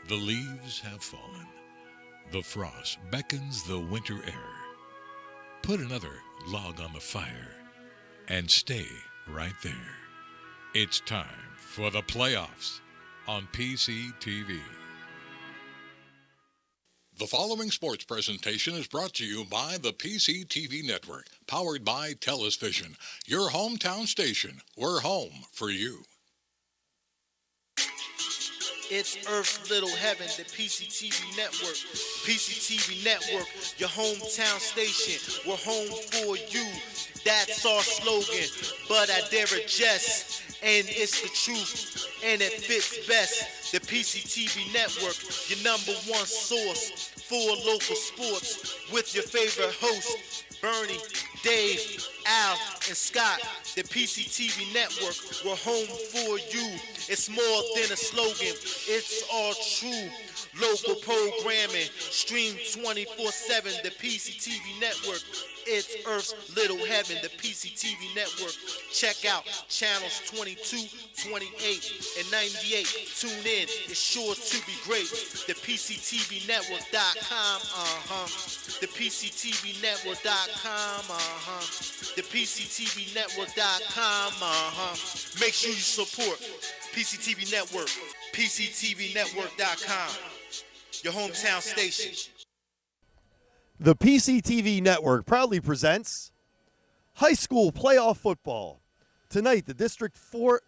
The leaves have fallen. The frost beckons the winter air. Put another log on the fire and stay right there. It's time for the playoffs on PCTV. The following sports presentation is brought to you by the PCTV Network, powered by TELUS Vision, your hometown station. We're home for you. It's Earth's Little Heaven, the PCTV Network. PCTV Network, your hometown station. We're home for you. That's our slogan, but I dare adjust. And it's the truth, and it fits best. The PCTV Network, your number one source for local sports. With your favorite hosts, Bernie, Dave, Al, and Scott. The PCTV Network, we're home for you. It's more than a slogan, it's all true. Local programming, stream 24/7, the PCTV Network. It's Earth's Little Heaven, the PCTV Network. Check out channels 22, 28, and 98. Tune in, it's sure to be great. The PCTVnetwork.com, The PCTVnetwork.com, The PCTVnetwork.com, Make sure you support PCTV Network, PCTVnetwork.com, your hometown station. The PCTV Network proudly presents high school playoff football. Tonight, the District 1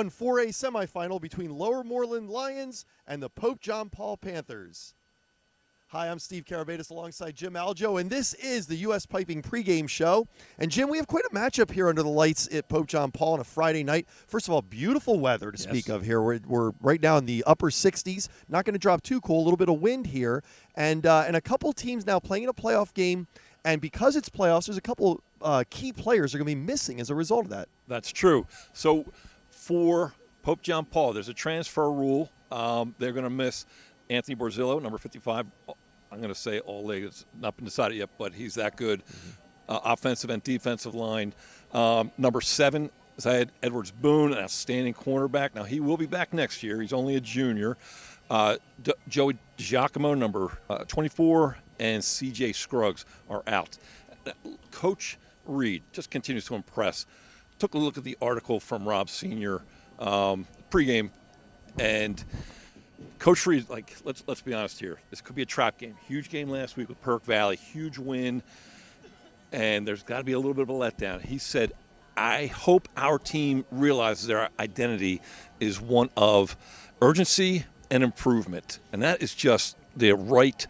4A semifinal between Lower Moreland Lions and the Pope John Paul Panthers. Hi, I'm Steve Karabatis alongside Jim Aljo, and this is the U.S. Piping pregame show. And, Jim, we have quite a matchup here under the lights at Pope John Paul on a Friday night. First of all, beautiful weather to speak of here. We're right now in the upper 60s. Not going to drop too cool. A little bit of wind here. And a couple teams now playing in a playoff game. And because it's playoffs, there's a couple key players are going to be missing as a result of that. That's true. So for Pope John Paul, there's a transfer rule. They're going to miss Anthony Borzillo, number 55. I'm going to say all league. It's not been decided yet, but he's that good. Offensive and defensive line. Number 7, Zayed Edwards-Boone, an outstanding cornerback. Now, he will be back next year. He's only a junior. Joey Giacomo, number 24, and C.J. Scruggs are out. Coach Reed just continues to impress. Took a look at the article from Rob Sr. Pregame, and Coach Reed, let's be honest here. This could be a trap game. Huge game last week with Perk Valley, huge win, and there's got to be a little bit of a letdown. He said, I hope our team realizes their identity is one of urgency and improvement, and that is just the right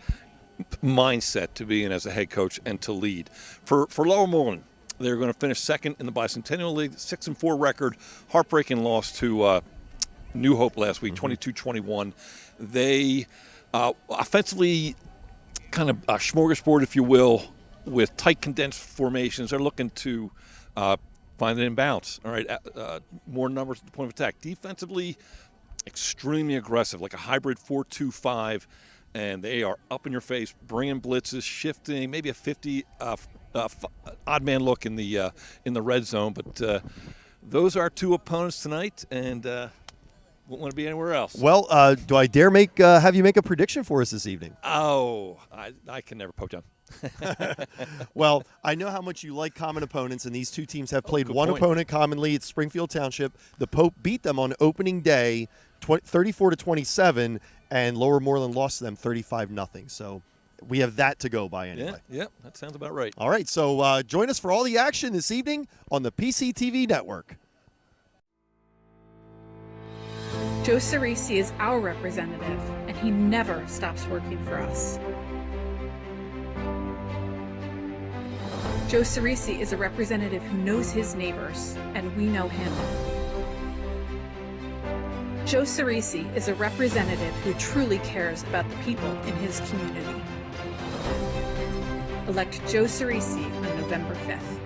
mindset to be in as a head coach and to lead. For Lower Moreland, they're going to finish second in the Bicentennial League, 6-4 record, heartbreaking loss to New Hope last week, 22-21. They offensively kind of a smorgasbord, if you will, with tight condensed formations. They're looking to find an imbalance. All right, more numbers at the point of attack. Defensively, extremely aggressive, like a hybrid 4-2-5, and they are up in your face, bringing blitzes, shifting, maybe a 50 odd man look in the red zone. But those are two opponents tonight, and won't want to be anywhere else. Well, do I dare have you make a prediction for us this evening? Oh, I can never poke down. Well, I know how much you like common opponents, and these two teams have played one point. opponent commonly. It's Springfield Township. The Pope beat them on opening day, 34-27, and Lower Moreland lost to them 35-0. So we have that to go by anyway. Yeah, that sounds about right. All right, so join us for all the action this evening on the PCTV Network. Joe Cerisi is our representative, and he never stops working for us. Joe Cerisi is a representative who knows his neighbors, and we know him. Joe Cerisi is a representative who truly cares about the people in his community. Elect Joe Cerisi on November 5th.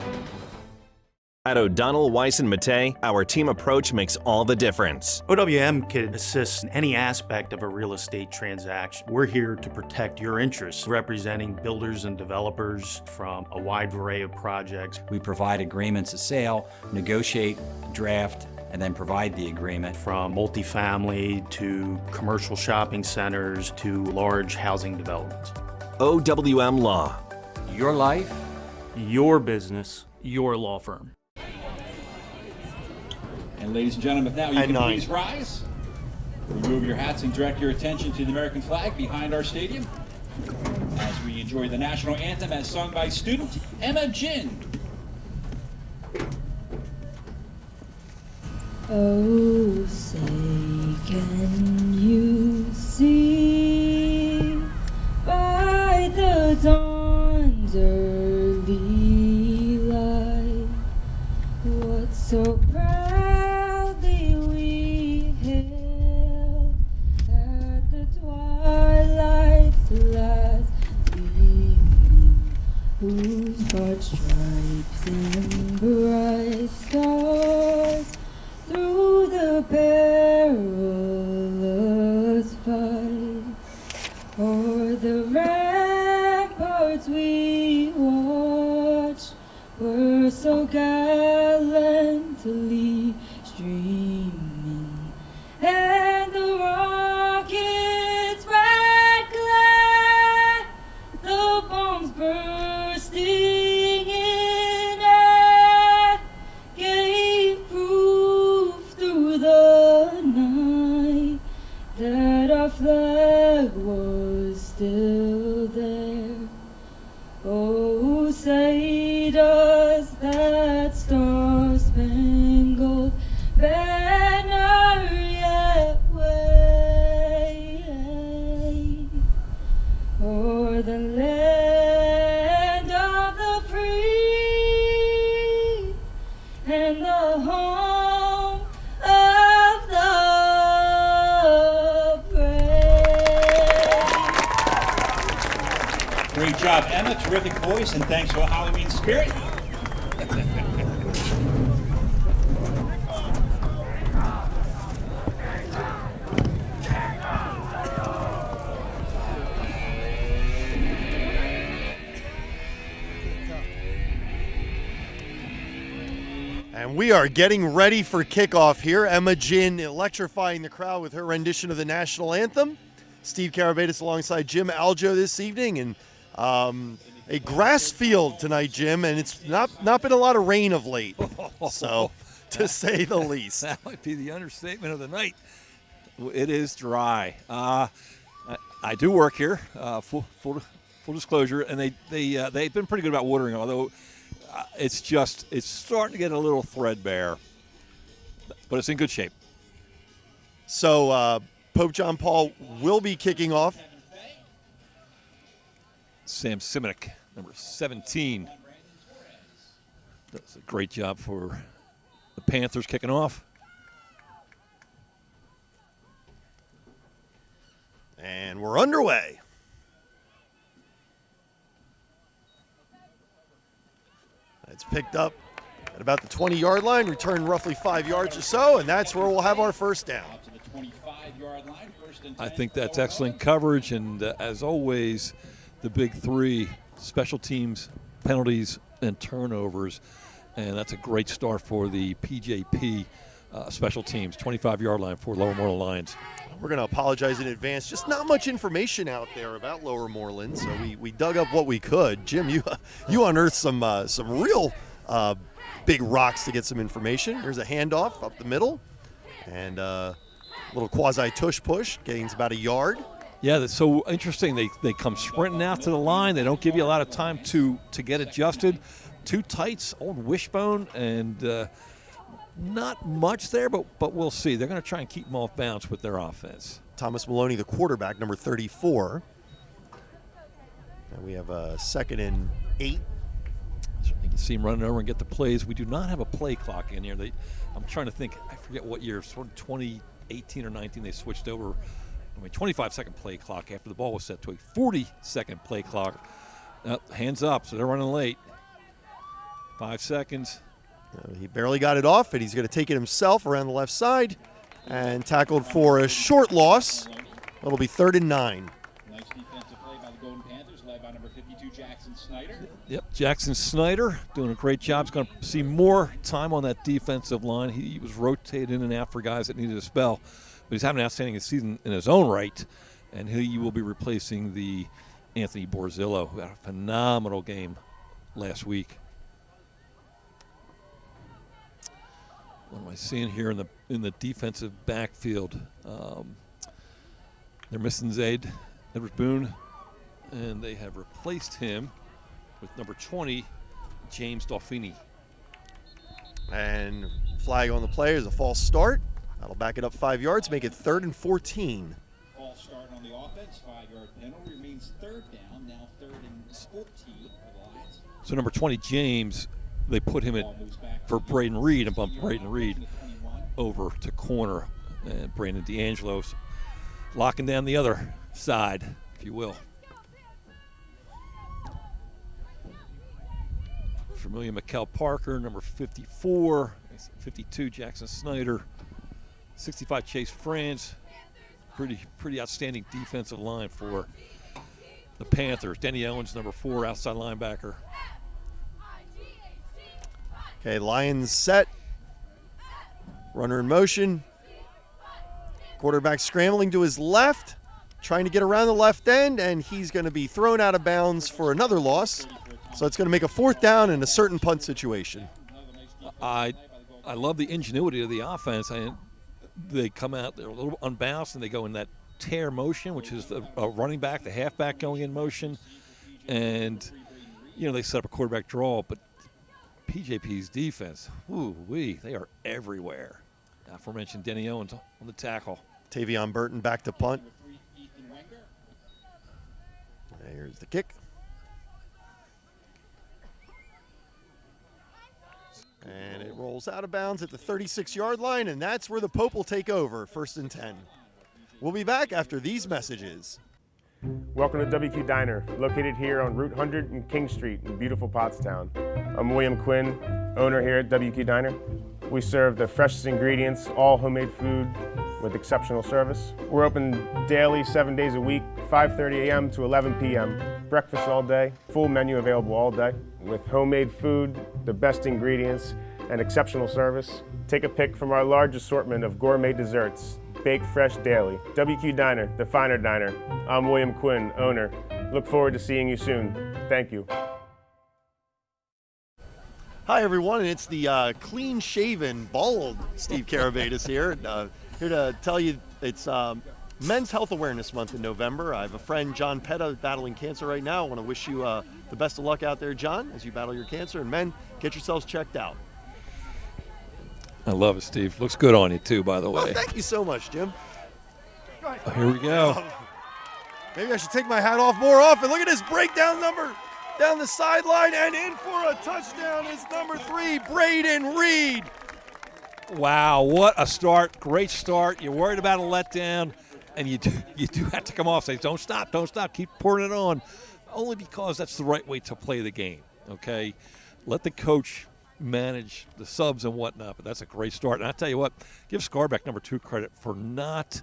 At O'Donnell, Weiss & Mattei, our team approach makes all the difference. OWM can assist in any aspect of a real estate transaction. We're here to protect your interests, representing builders and developers from a wide array of projects. We provide agreements of sale, negotiate, draft, and then provide the agreement. From multifamily to commercial shopping centers to large housing developments. OWM Law. Your life, Your business, your law firm. And ladies and gentlemen, if now you And can 9. please rise, remove your hats and direct your attention to the American flag behind our stadium as we enjoy the national anthem as sung by student Emma Jin. Oh, say can you see by the dawn's early light what so proudly we hailed at the twilight's last gleaming, whose broad stripes and bright stars through the perilous fight, o'er the ramparts we watched, were so gallantly streaming, and the rockets' red glare, the bombs bursting in air, gave proof through the night that our flag was still there. Oh, say does that star-spangled banner yet wave o'er the land of the free and the home of the brave? Great job, Emma. Terrific voice, and thanks for a Halloween spirit. And we are getting ready for kickoff here. Emma Jin electrifying the crowd with her rendition of the national anthem. Steve Karabatis alongside Jim Aljo this evening. And a grass field tonight, Jim, and it's not been a lot of rain of late. So, to say the least. That might be the understatement of the night. It is dry. I do work here, full disclosure, and they've been pretty good about watering, although it's starting to get a little threadbare, but it's in good shape. So Pope John Paul will be kicking off. Sam Simonik, number 17. Does a great job for the Panthers kicking off. And we're underway. It's picked up at about the 20-yard line, returned roughly 5 yards or so, and that's where we'll have our first down. I think that's excellent coverage, and as always, the big three, special teams, penalties, and turnovers, and that's a great start for the PJP special teams, 25-yard line for Lower Moreland Lions. We're going to apologize in advance. Just not much information out there about Lower Moreland, so we dug up what we could. Jim, you unearthed some real big rocks to get some information. There's a handoff up the middle, and a little quasi-tush push, gains about a yard. Yeah, that's so interesting. They come sprinting out to the line. They don't give you a lot of time to get adjusted. Two tights, old wishbone, and not much there, but we'll see. They're going to try and keep them off bounds with their offense. Thomas Maloney, the quarterback, number 34. And we have a 2nd and 8. So you can see him running over and get the plays. We do not have a play clock in here. I'm trying to think. I forget what year, sort of 2018 or 19, they switched over. 25-second play clock after the ball was set to a 40-second play clock. Hands up, so they're running late. 5 seconds. He barely got it off, and he's going to take it himself around the left side and tackled for a short loss. It'll be 3rd and 9. Nice defensive play by the Golden Panthers, led by number 52, Jackson Yep, Jackson Snyder doing a great job. He's going to see more time on that defensive line. He was rotated in and out for guys that needed a spell, but he's having an outstanding season in his own right, and he will be replacing the Anthony Borzillo, who had a phenomenal game last week. What am I seeing here in the defensive backfield? They're missing Zaid Edward Boone, and they have replaced him with number 20, James Dolfini. And flag on the play is a false start. That'll back it up 5 yards, make it 3rd and 14. False start on the offense, 5-yard penalty, remains 3rd down, now 3rd and 14 for the Lions. So number 20, James, they put him in for Braden Reed and bumped Braden Reed over to corner. And Brandon D'Angelo's locking down the other side, if you will. Familiar McKell Parker, number 54, 52 Jackson Snyder, 65 Chase France. Pretty outstanding defensive line for the Panthers. Denny Owens, number 4, outside linebacker. Okay, Lions set. Runner in motion. Quarterback scrambling to his left, trying to get around the left end, and he's going to be thrown out of bounds for another loss. So it's going to make a 4th down in a certain punt situation. I love the ingenuity of the offense. They come out, they're a little unbalanced, and they go in that tear motion, which is the running back, the halfback going in motion. And, they set up a quarterback draw, but PJP's defense, they are everywhere. Aforementioned Denny Owens on the tackle. Tavion Burton back to punt. Here's the kick. And it rolls out of bounds at the 36-yard line, and that's where the Pope will take over, 1st and 10. We'll be back after these messages. Welcome to WQ Diner, located here on Route 100 and King Street in beautiful Pottstown. I'm William Quinn, owner here at WQ Diner. We serve the freshest ingredients, all homemade food with exceptional service. We're open daily, 7 days a week, 5:30 a.m. to 11 p.m. Breakfast all day, full menu available all day. With homemade food, the best ingredients, and exceptional service. Take a pick from our large assortment of gourmet desserts, baked fresh daily. WQ Diner, the finer diner. I'm William Quinn, owner. Look forward to seeing you soon. Thank you. Hi, everyone, and it's the clean-shaven, bald Steve Karabatis here. Here to tell you it's Men's Health Awareness Month in November. I have a friend, John Petta, battling cancer right now. I want to wish you the best of luck out there, John, as you battle your cancer. And men, get yourselves checked out. I love it, Steve. Looks good on you, too, by the way. Well, thank you so much, Jim. Here we go. Maybe I should take my hat off more often. Look at this breakdown number down the sideline, and in for a touchdown is number 3, Braden Reed. Wow, what a start. Great start. You're worried about a letdown, and you do have to come off. Say, don't stop, keep pouring it on. Only because that's the right way to play the game, okay? Let the coach manage the subs and whatnot, but that's a great start. And I tell you what, give Scarbeck number 2 credit for not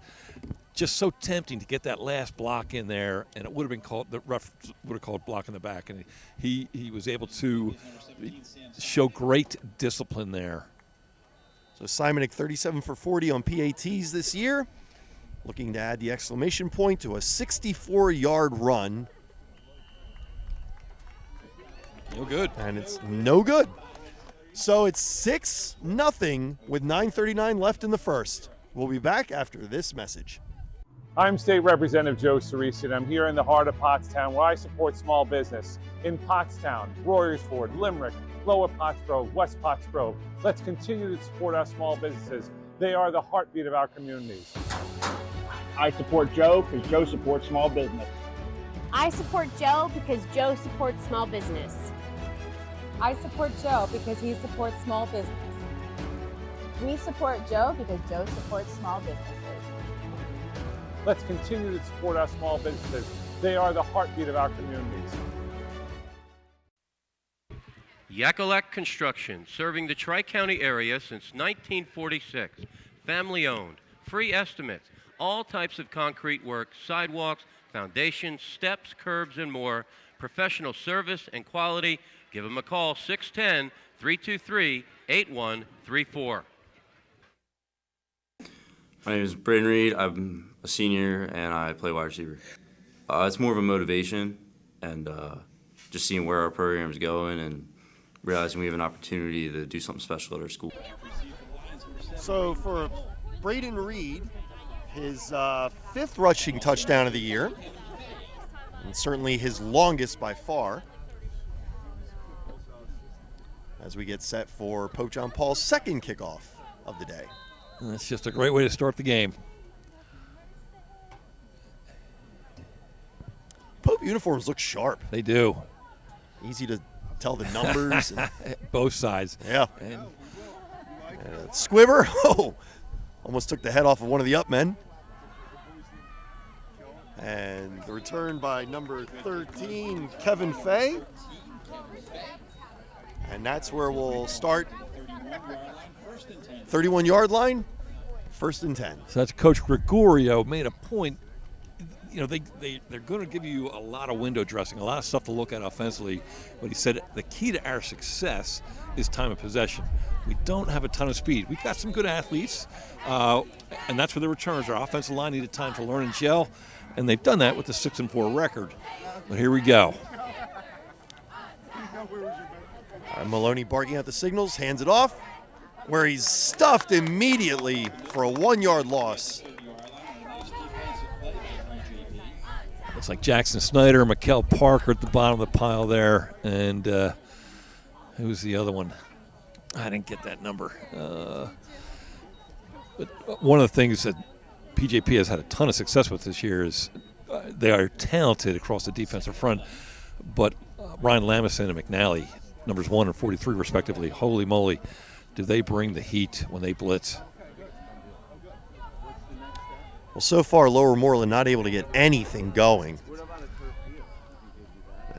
just so tempting to get that last block in there, and it would have been called, the ref would have called block in the back, and he was able to show great discipline there. So Simonik 37 for 40 on PATs this year, looking to add the exclamation point to a 64-yard run. No good. And it's no good. So it's 6-0 with 9:39 left in the first. We'll be back after this message. I'm State Representative Joe Cerisi, and I'm here in the heart of Pottstown, where I support small business. In Pottstown, Royersford, Limerick, Lower Pottsgrove, West Pottsgrove. Let's continue to support our small businesses. They are the heartbeat of our communities. I support Joe because Joe supports small business. I support Joe because Joe supports small business. I support Joe because he supports small business. We support Joe because Joe supports small businesses. Let's continue to support our small businesses. They are the heartbeat of our communities. Yakalak Construction, serving the Tri-County area since 1946. Family owned, free estimates, all types of concrete work, sidewalks, foundations, steps, curbs, and more. Professional service and quality. Give them a call, 610-323-8134. My name is Braden Reed. I'm a senior, and I play wide receiver. It's more of a motivation and just seeing where our program is going and realizing we have an opportunity to do something special at our school. So for Braden Reed, his fifth rushing touchdown of the year, and certainly his longest by far, as we get set for Pope John Paul's second kickoff of the day. That's just a great way to start the game. Pope uniforms look sharp. They do. Easy to tell the numbers. And, both sides. Yeah. And Squibber, almost took the head off of one of the up men. And the return by number 13, Kevin Fay. And that's where we'll start. 31-yard line, 1st and 10. So that's Coach Gregorio made a point. You know, they're going to give you a lot of window dressing, a lot of stuff to look at offensively. But he said the key to our success is time of possession. We don't have a ton of speed. We've got some good athletes, and that's where the returns are. Our offensive line needed time to learn and gel, and they've done that with the 6-4 record. But here we go. Maloney barking out the signals, hands it off, where he's stuffed immediately for a 1-yard loss. Looks like Jackson Snyder, Mikel Parker at the bottom of the pile there, and who's the other one? I didn't get that number. But one of the things that PJP has had a ton of success with this year is they are talented across the defensive front, but Ryan Lamison and McNally, numbers 1 and 43 respectively, holy moly, do they bring the heat when they blitz. Well, so far, Lower Moreland not able to get anything going.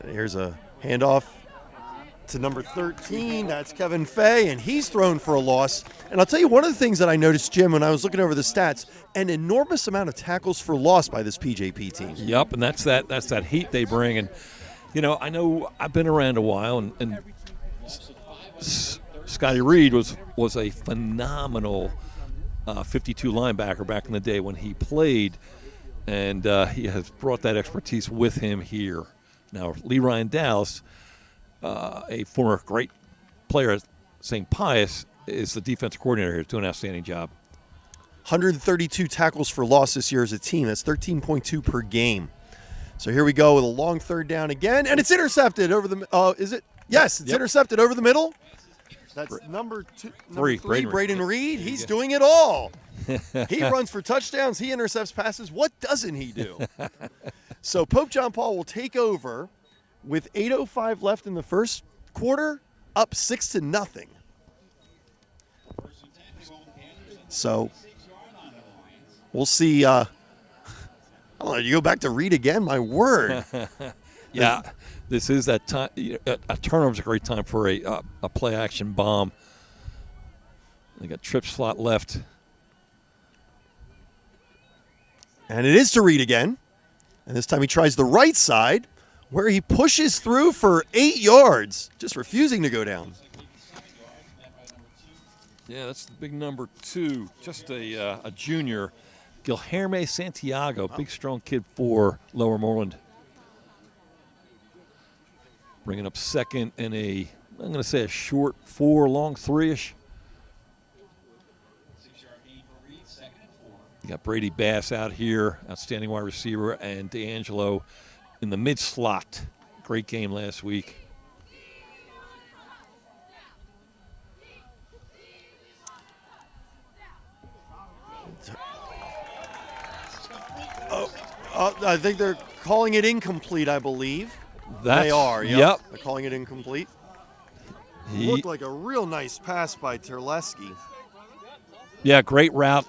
Here's a handoff to number 13. That's Kevin Fay, and he's thrown for a loss. And I'll tell you one of the things that I noticed, Jim, when I was looking over the stats, an enormous amount of tackles for loss by this PJP team. Yep, and that's that heat they bring. And, you know I've been around a while, and Scotty Reed was a phenomenal 52 linebacker back in the day when he played, and he has brought that expertise with him here. Now, Lee Ryan Dallas, a former great player at St. Pius, is the defensive coordinator here, doing an outstanding job. 132 tackles for loss this year as a team. That's 13.2 per game. So here we go with a long third down again, and it's intercepted over the is it? Yes, it's intercepted over the middle. That's number three, Braden Reed. He's doing it all. He runs for touchdowns. He intercepts passes. What doesn't he do? So Pope John Paul will take over with 8:05 left in the first quarter, up 6-0. So we'll see. I don't know, you go back to Reed again? My word. Yeah. This is that time. A turnover is a great time for a play-action bomb. They got trip slot left. And it is to Reed again. And this time he tries the right side, where he pushes through for 8 yards, just refusing to go down. Yeah, that's the big number 2. Just a junior. Guilherme Santiago, big, strong kid for Lower Moreland. Bringing up second in I'm going to say a short 4, long 3-ish. You got Brady Bass out here, outstanding wide receiver, and D'Angelo in the mid-slot. Great game last week. I think they're calling it incomplete, I believe. They are, yep. They're calling it incomplete. Looked like a real nice pass by Terleski. Yeah, great route.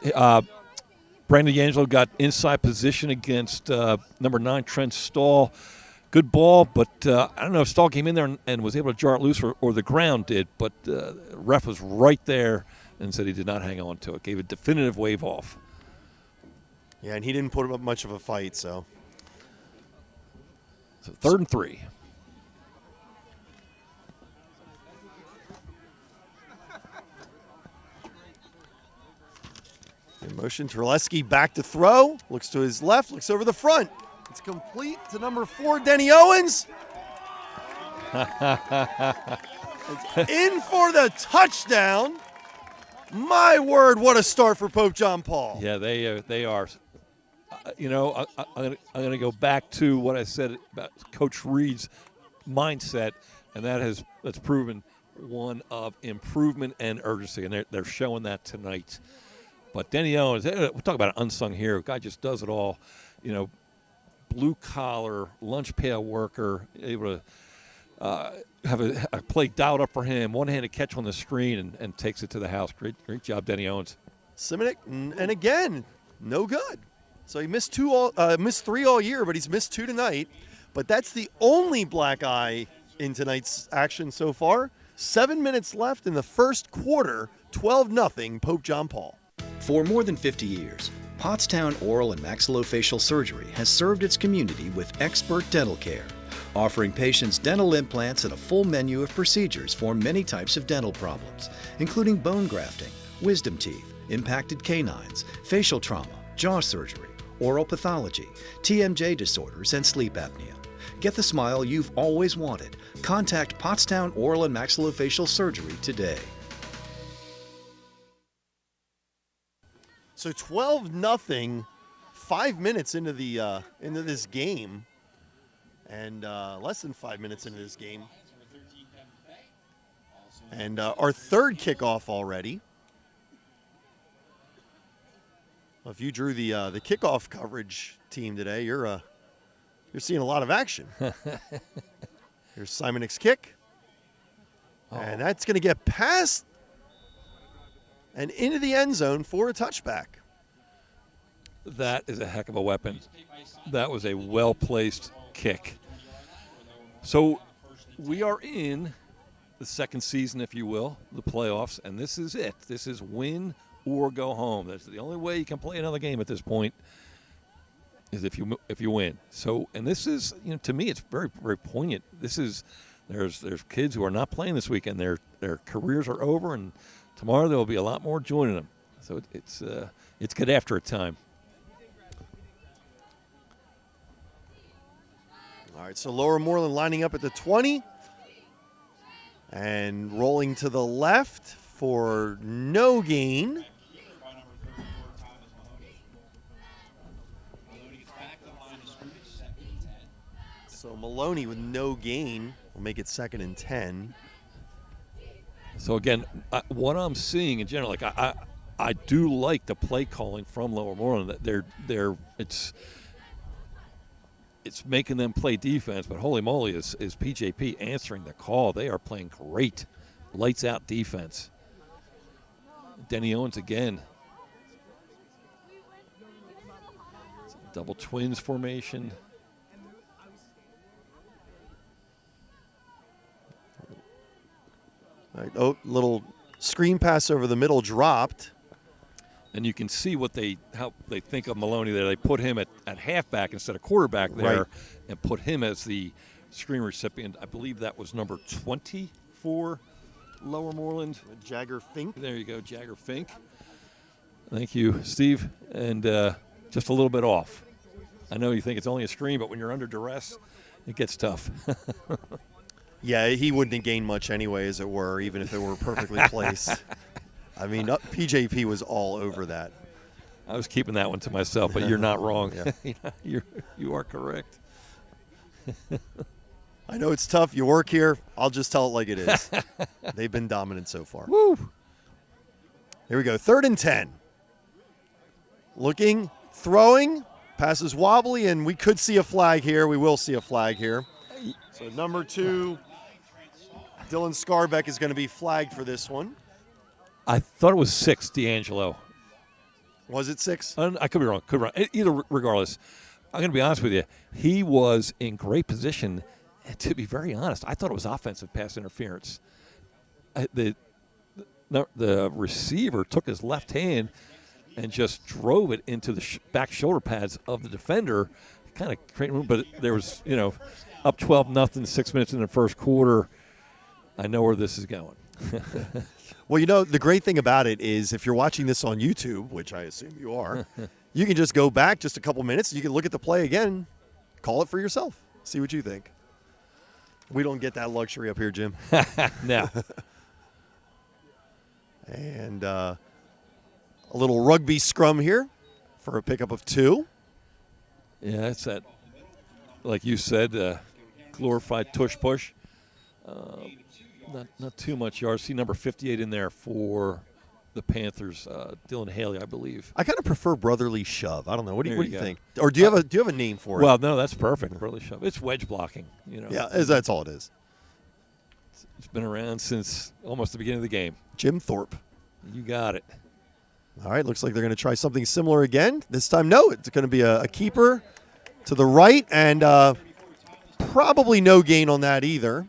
Brandon D'Angelo got inside position against number 9, Trent Stahl. Good ball, but I don't know if Stahl came in there and was able to jar it loose or the ground did, but the ref was right there and said he did not hang on to it. Gave a definitive wave off. Yeah, and he didn't put up much of a fight, so. So 3rd and 3. In motion, Terleski back to throw. Looks to his left, looks over the front. It's complete to number 4, Denny Owens. It's in for the touchdown. My word, what a start for Pope John Paul. Yeah, they are. I'm going to go back to what I said about Coach Reed's mindset, and that's proven one of improvement and urgency, and they're showing that tonight. But Denny Owens, we'll talk about an unsung hero. Guy just does it all. Blue collar, lunch pail worker, able to have a play dialed up for him, one-handed catch on the screen, and takes it to the house. Great job, Denny Owens. Simonik, and again, no good. So he missed 3 all year, but he's missed 2 tonight. But that's the only black eye in tonight's action so far. 7 minutes left in the first quarter, 12-0, Pope John Paul. For more than 50 years, Pottstown Oral and Maxillofacial Surgery has served its community with expert dental care, offering patients dental implants and a full menu of procedures for many types of dental problems, including bone grafting, wisdom teeth, impacted canines, facial trauma, jaw surgery, oral pathology, TMJ disorders, and sleep apnea. Get the smile you've always wanted. Contact Pottstown Oral and Maxillofacial Surgery today. So 12-0, 5 minutes into this game, and less than 5 minutes into this game, and our third kickoff already. Well, if you drew the kickoff coverage team today, you're seeing a lot of action. Here's Simonik's kick, and that's going to get past and into the end zone for a touchback. That is a heck of a weapon. That was a well-placed kick. So we are in the second season, if you will, the playoffs, and this is it. This is win or go home. That's the only way you can play another game at this point is if you win. So, and this is, to me, it's very, very poignant. This is there's kids who are not playing this weekend. Their careers are over, and tomorrow there will be a lot more joining them. So it's good after a time. All right, so Lower Moreland lining up at the 20 and rolling to the left for no gain. So Maloney with no gain will make it 2nd and 10. So again, what I'm seeing in general, like I do like the play calling from Lower Moreland. That it's making them play defense, but holy moly, is PJP answering the call. They are playing great, lights out defense. Denny Owens again. Double twins formation. All right, little screen pass over the middle dropped. And you can see how they think of Maloney there. They put him at halfback instead of quarterback there, right, and put him as the screen recipient. I believe that was number 20 for Lower Moreland. Jagger Fink. There you go, Jagger Fink. Thank you, Steve. And just a little bit off. I know you think it's only a screen, but when you're under duress, it gets tough. Yeah, he wouldn't have gained much anyway, as it were, even if it were perfectly placed. I mean, PJP was all over that. I was keeping that one to myself, but you're not wrong. Yeah. You are correct. I know it's tough. You work here. I'll just tell it like it is. They've been dominant so far. Woo! Here we go. 3rd and 10. Looking, throwing, passes wobbly, and we could see a flag here. We will see a flag here. So number 2, Dylan Scarbeck is going to be flagged for this one. I thought it was 6, D'Angelo. Was it 6? I could be wrong. Either regardless, I'm going to be honest with you. He was in great position. And to be very honest, I thought it was offensive pass interference. The receiver took his left hand and just drove it into the back shoulder pads of the defender, kind of creating room. But there was, up 12-0, 6 minutes in the first quarter. I know where this is going. Well, the great thing about it is if you're watching this on YouTube, which I assume you are, you can just go back just a couple minutes. You can look at the play again, call it for yourself, see what you think. We don't get that luxury up here, Jim. No. And a little rugby scrum here for a pickup of 2. Yeah, it's that, like you said, glorified tush push. Not too much yards. See number 58 in there for the Panthers, Dylan Haley, I believe. I kind of prefer brotherly shove. I don't know. What do you go. think? Or do you have a name for it? Well, no, that's perfect. Brotherly shove. It's wedge blocking. Yeah, that's all it is. It's been around since almost the beginning of the game. Jim Thorpe. You got it. All right, looks like they're going to try something similar again. This time, no, it's going to be a keeper to the right, and probably no gain on that either.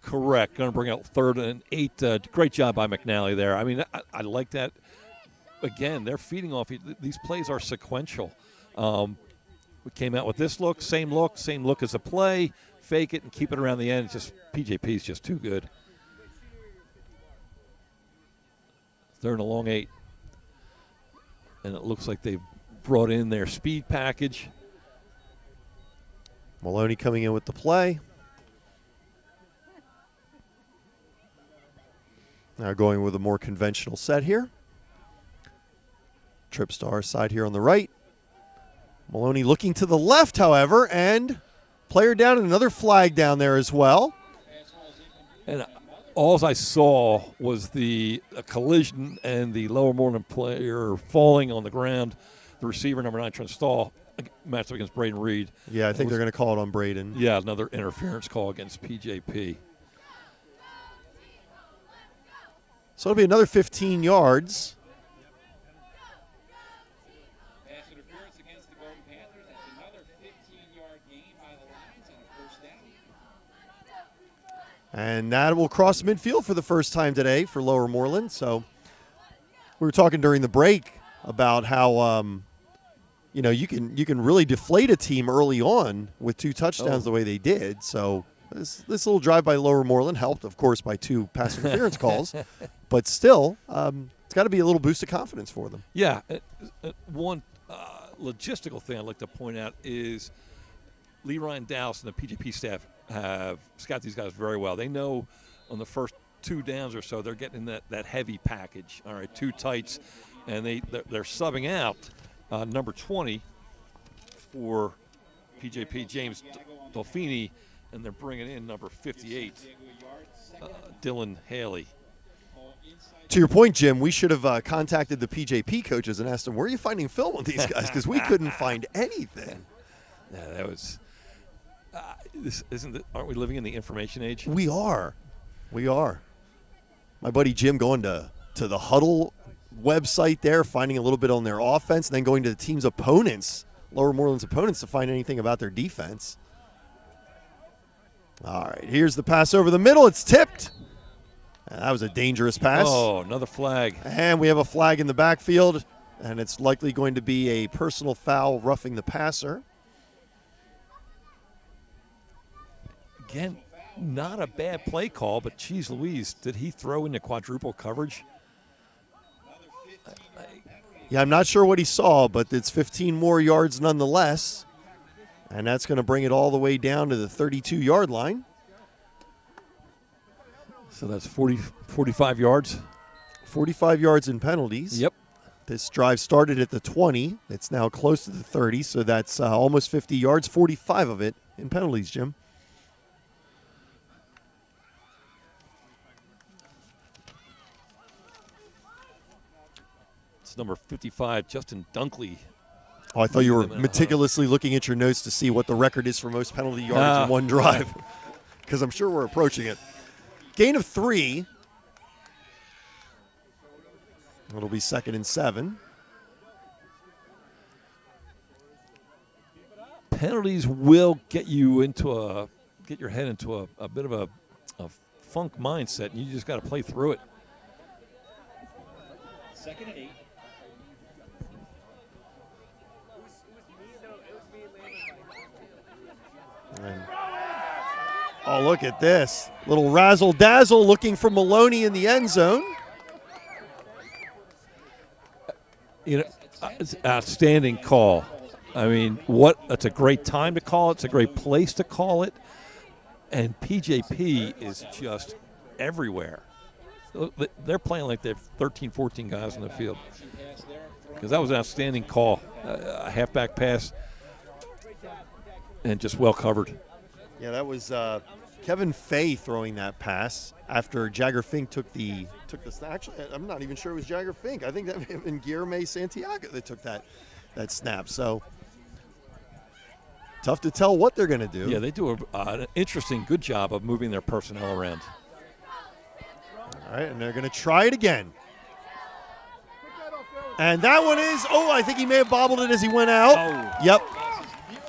Correct. Going to bring out 3rd and 8. Great job by McNally there. I mean, I like that. Again, they're feeding off. These plays are sequential. We came out with this look, same look as a play, fake it and keep it around the end. It's just PJP is just too good. 3rd and a long 8. And it looks like they've brought in their speed package. Maloney coming in with the play. Now going with a more conventional set here. Trips to our side here on the right. Maloney looking to the left, however, and player down and another flag down there as well. And all I saw was a collision and the Lower Moreland player falling on the ground. The receiver, number 9, Trent Stahl, matched up against Braden Reed. Yeah, I think they're going to call it on Braden. Yeah, another interference call against PJP. So it'll be another 15 yards. Pass interference against the Golden Panthers. That's another 15-yard gain by the Lions and a first down. And that will cross midfield for the first time today for Lower Moreland. So we were talking during the break about how you can really deflate a team early on with 2 touchdowns the way they did. So this little drive by Lower Moreland helped, of course, by 2 pass interference calls. But still, it's got to be a little boost of confidence for them. Yeah. One logistical thing I'd like to point out is Lee Ryan Dowse and the PJP staff have scouted these guys very well. They know on the first 2 downs or so they're getting that heavy package. All right, 2 tights, and they're subbing out number 20 for PJP, James Dolfini, and they're bringing in number 58, Dylan Haley. To your point, Jim, we should have contacted the PJP coaches and asked them, where are you finding film on these guys? Because we couldn't find anything. Yeah, that was this isn't it, aren't we living in the information age? We are. My buddy Jim going to the Huddle website there, finding a little bit on their offense, and then going to the team's opponents, Lower Moreland's opponents, to find anything about their defense. All right, here's the pass over the middle. It's tipped. That was a dangerous pass. Oh, another flag. And we have a flag in the backfield, and it's likely going to be a personal foul, roughing the passer. Again, not a bad play call, but geez Louise, did he throw into quadruple coverage? Yeah, I'm not sure what he saw, but it's 15 more yards nonetheless. And that's going to bring it all the way down to the 32-yard line. So that's 45 yards. 45 yards in penalties. Yep. This drive started at the 20. It's now close to the 30, so that's almost 50 yards, 45 of it in penalties, Jim. It's number 55, Justin Dunkley. Oh, I thought you were meticulously looking at your notes to see what the record is for most penalty yards in one drive, because I'm sure we're approaching it. Gain of 3. It'll be 2nd and 7. Penalties will get you into get your head into a bit of a funk mindset, and you just got to play through it. 2nd and 8. And, oh, look at this. Little razzle-dazzle looking for Maloney in the end zone. You know, it's an outstanding call. I mean, that's a great time to call it. It's a great place to call it. And PJP is just everywhere. They're playing like they're 13, 14 guys on the field. Because that was an outstanding call. A halfback pass and just well covered. Yeah, that was Kevin Fay throwing that pass after Jagger Fink took the snap. Actually, I'm not even sure it was Jagger Fink. I think that may have been Guillermo Santiago that took that snap. So tough to tell what they're going to do. Yeah, they do an interesting, good job of moving their personnel around. All right, and they're going to try it again. And that one is, I think he may have bobbled it as he went out. Oh. Yep.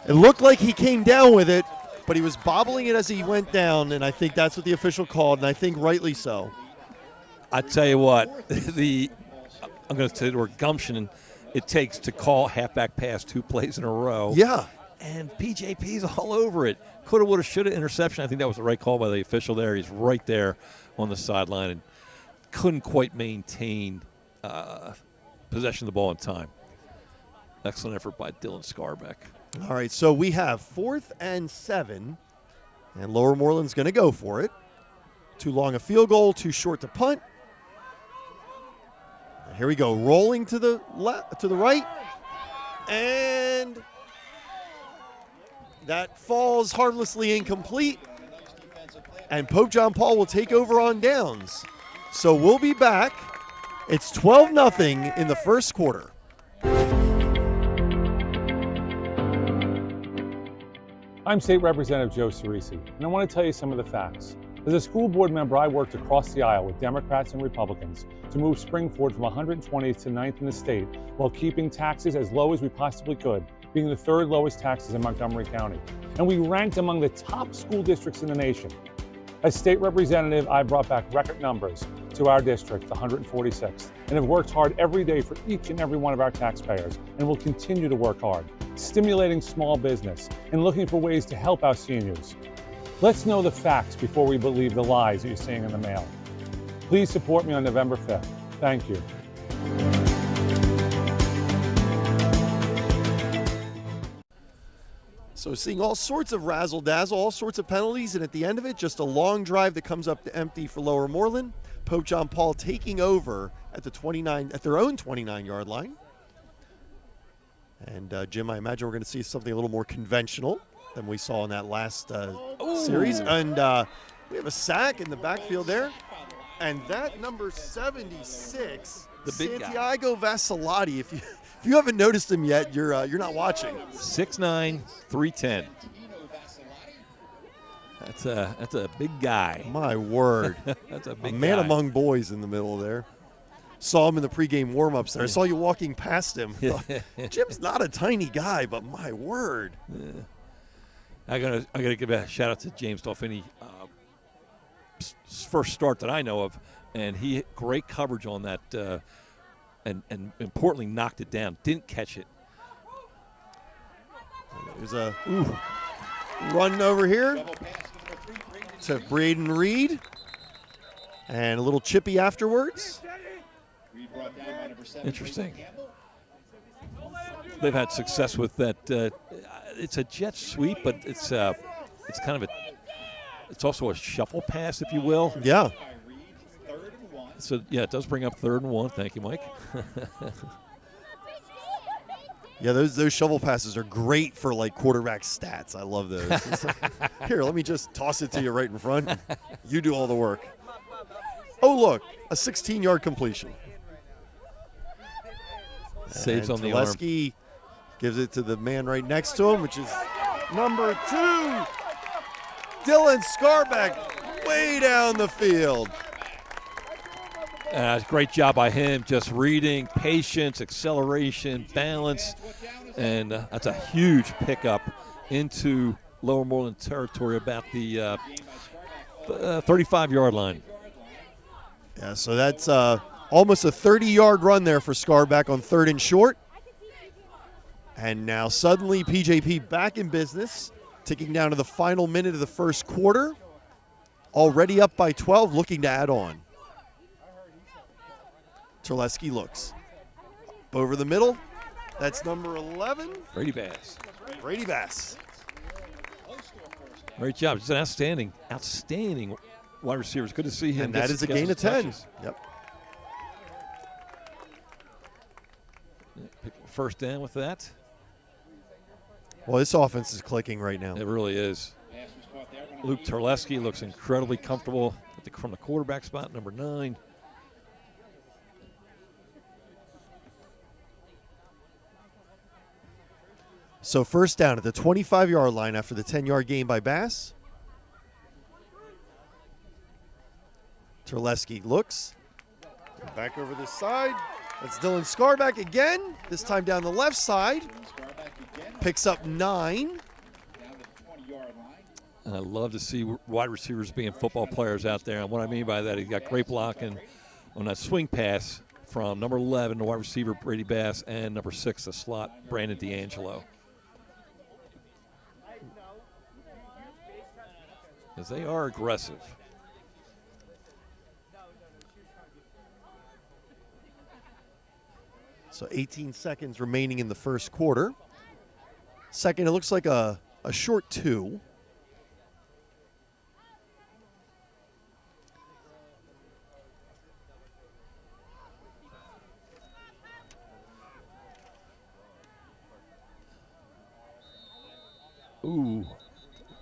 It looked like he came down with it, but he was bobbling it as he went down, and I think that's what the official called, and I think rightly so. I tell you what, I'm going to say the word gumption it takes to call halfback pass 2 plays in a row. Yeah. And PJP's all over it. Coulda, woulda, shoulda interception. I think that was the right call by the official there. He's right there on the sideline and couldn't quite maintain possession of the ball in time. Excellent effort by Dylan Scarbeck. All right, so we have 4th and 7, and Lower Moreland's going to go for it. Too long a field goal, too short to punt. And here we go, rolling to the left, to the right, and that falls harmlessly incomplete. And Pope John Paul will take over on downs. So we'll be back. It's 12-0 in the first quarter. I'm State Representative Joe Cerisi, and I want to tell you some of the facts. As a school board member, I worked across the aisle with Democrats and Republicans to move Springford from 120th to 9th in the state while keeping taxes as low as we possibly could, being the 3rd lowest taxes in Montgomery County. And we ranked among the top school districts in the nation. As state representative, I brought back record numbers to our district, the 146th, and have worked hard every day for each and every one of our taxpayers, and will continue to work hard, stimulating small business and looking for ways to help our seniors. Let's know the facts before we believe the lies that you're seeing in the mail. Please support me on November 5th. Thank you. So seeing all sorts of razzle-dazzle, all sorts of penalties, and at the end of it, just a long drive that comes up to empty for Lower Moreland. Pope John Paul taking over at their own 29-yard line. And Jim, I imagine we're going to see something a little more conventional than we saw in that last series. And we have a sack in the backfield there. And that number 76, the big Santiago Vasilati, if you haven't noticed him yet, you're not watching. 6'9", 310. That's a big guy. My word. That's a big man guy. among boys in the middle there. Saw him in the pregame warm-ups there. I saw you walking past him. Jim's not a tiny guy, but my word. Yeah. I gotta give a shout out to James Dolfini. First start that I know of, and he great coverage on that, and importantly knocked it down. Didn't catch it. There's a run over here to Braden Reed, and a little chippy afterwards. Interesting. They've had success with that. It's a jet sweep, but it's kind of it's also a shuffle pass, if you will. Yeah. So yeah, it does bring up 3rd and 1. Thank you, Mike. Yeah, those shovel passes are great for like quarterback stats. I love those. Here, let me just toss it to you right in front. You do all the work. Oh, look, a 16-yard completion. Saves and on the arm. Telesky gives it to the man right next to him, which is number 2, Dylan Scarbeck, way down the field. Great job by him, just reading, patience, acceleration, balance, and that's a huge pickup into Lower Moreland territory about the 35-yard line. Yeah, so that's Almost a 30-yard run there for Scarback on 3rd and short. And now suddenly PJP back in business, ticking down to the final minute of the first quarter. Already up by 12, looking to add on. Terleski looks. Over the middle. That's number 11. Brady Bass. Brady Bass. Great job. Just an outstanding wide receiver. It's good to see him. And that is a gain of 10. Touches. Yep. First down with that. Well, this offense is clicking right now. It really is. Luke Terleski looks incredibly comfortable from the quarterback spot, number 9. So first down at the 25-yard line after the 10-yard gain by Bass. Terleski looks. Back over this side. That's Dylan Scarback again, this time down the left side. Picks up 9. And I love to see wide receivers being football players out there. And what I mean by that, he got great blocking on that swing pass from number 11, the wide receiver Brady Bass, and number 6, the slot Brandon D'Angelo. Because they are aggressive. So 18 seconds remaining in the first quarter. Second, it looks like a short 2. Ooh,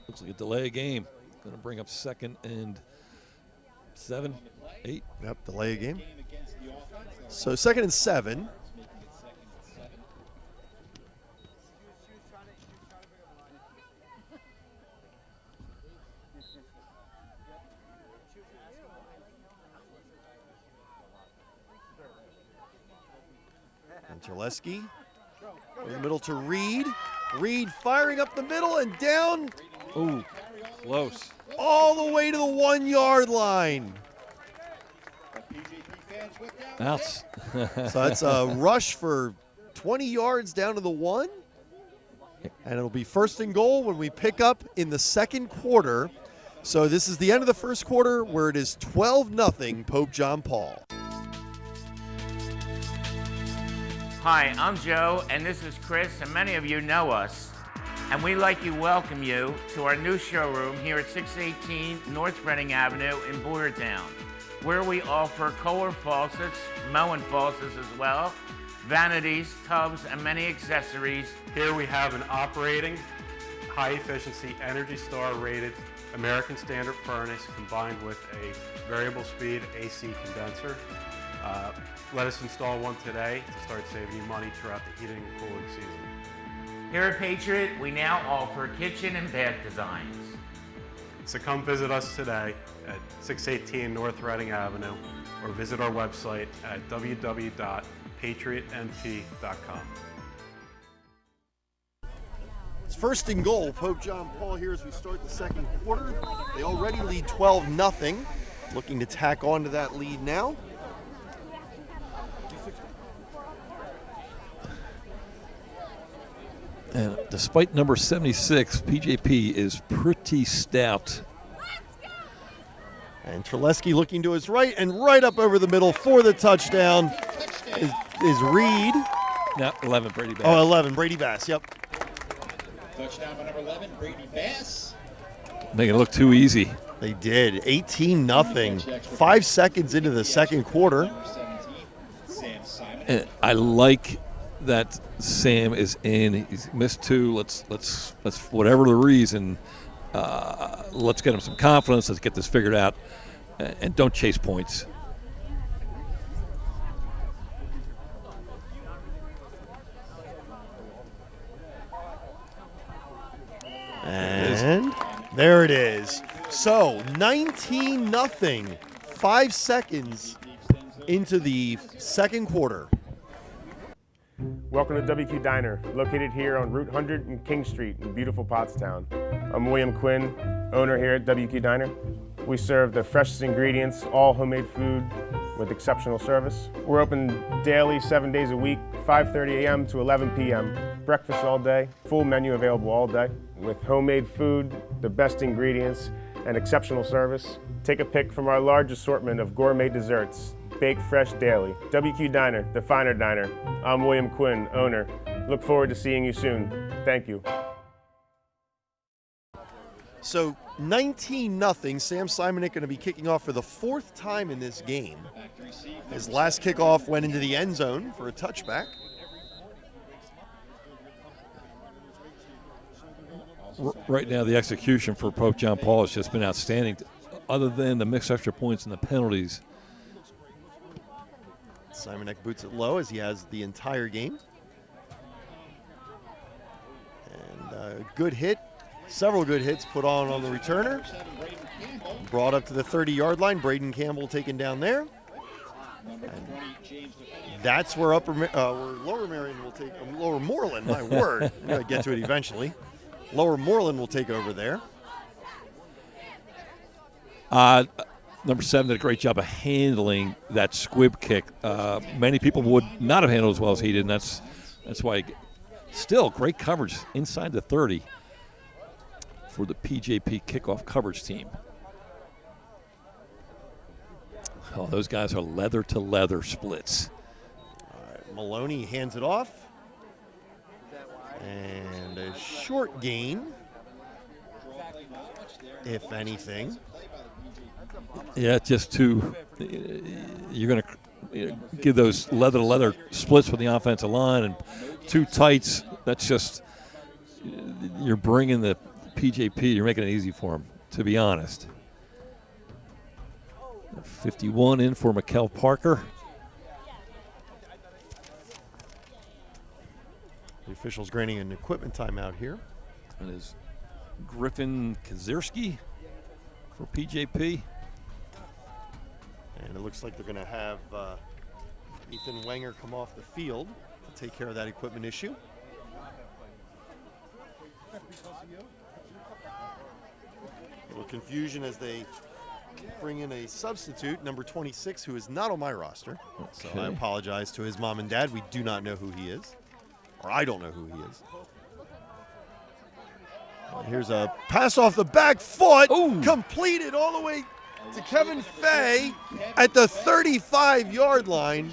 looks like a delay game. Going to bring up 2nd and 7, 8. Yep, delay a game. So 2nd and 7. And Terleski over the middle to Reed. Reed firing up the middle and down. Ooh, close. All the way to the 1-yard line. Ouch. So that's a rush for 20 yards down to the 1. And it'll be 1st and goal when we pick up in the second quarter. So this is the end of the first quarter where it is 12-0 Pope John Paul. Hi, I'm Joe, and this is Chris, and many of you know us. And we'd like to welcome you to our new showroom here at 618 North Reading Avenue in Boyertown, where we offer Kohler faucets, Moen faucets as well, vanities, tubs, and many accessories. Here we have an operating, high-efficiency, Energy Star rated American Standard furnace combined with a variable speed AC condenser. Let us install one today to start saving you money throughout the heating and cooling season. Here at Patriot, we now offer kitchen and bath designs. So come visit us today at 618 North Reading Avenue or visit our website at www.patriotmp.com. It's 1st and goal. Pope John Paul here as we start the second quarter. They already lead 12-0. Looking to tack on to that lead now. And despite number 76, PJP is pretty stout. And Terleski looking to his right and right up over the middle for the touchdown is Reed. No, 11, Brady Bass. Oh, 11, Brady Bass, yep. Touchdown by number 11, Brady Bass. Making it look too easy. They did. 18-0. 5 seconds into the second quarter. And I like that Sam is in. He's missed 2. Let's whatever the reason, let's get him some confidence. Let's get this figured out, and don't chase points. And there it is. So 19-0. 5 seconds into the second quarter. Welcome to WQ Diner, located here on Route 100 and King Street in beautiful Pottstown. I'm William Quinn, owner here at WQ Diner. We serve the freshest ingredients, all homemade food. with exceptional service. We're open daily, 7 days a week, 5:30 a.m. to 11 p.m. Breakfast all day, full menu available all day, with homemade food, the best ingredients, and exceptional service. Take a pick from our large assortment of gourmet desserts, baked fresh daily. WQ Diner, the finer diner. I'm William Quinn, owner. Look forward to seeing you soon. Thank you. So 19-0. Sam Simonik going to be kicking off for the 4th time in this game. His last kickoff went into the end zone for a touchback. Right now, the execution for Pope John Paul has just been outstanding. Other than the mixed extra points and the penalties. Simonik boots it low as he has the entire game. And a good hit. Several good hits put on the returner. Brought up to the 30-yard line. Braden Campbell taken down there. And that's where Lower Marion will take, Lower Moreland, my word. I'm going to get to it eventually. Lower Moreland will take over there. Number 7 did a great job of handling that squib kick. Many people would not have handled as well as he did, and that's why. Still, great coverage inside the 30 for the PJP kickoff coverage team. Oh, those guys are leather-to-leather splits. All right, Maloney hands it off. And a short gain, if anything. Yeah, just to you're going to give those leather-to-leather splits with the offensive line and 2 tights. That's just you're bringing the PJP. You're making it easy for them, to be honest. 51 in for Mikkel Parker. The official's granting an equipment timeout here. And is Griffin Kazierski for PJP. And it looks like they're going to have Ethan Wenger come off the field to take care of that equipment issue. A little confusion as they bring in a substitute, number 26, who is not on my roster. So I apologize to his mom and dad. We do not know who he is. Or I don't know who he is. Here's a pass off the back foot, completed all the way to Kevin Fay at the 35-yard line.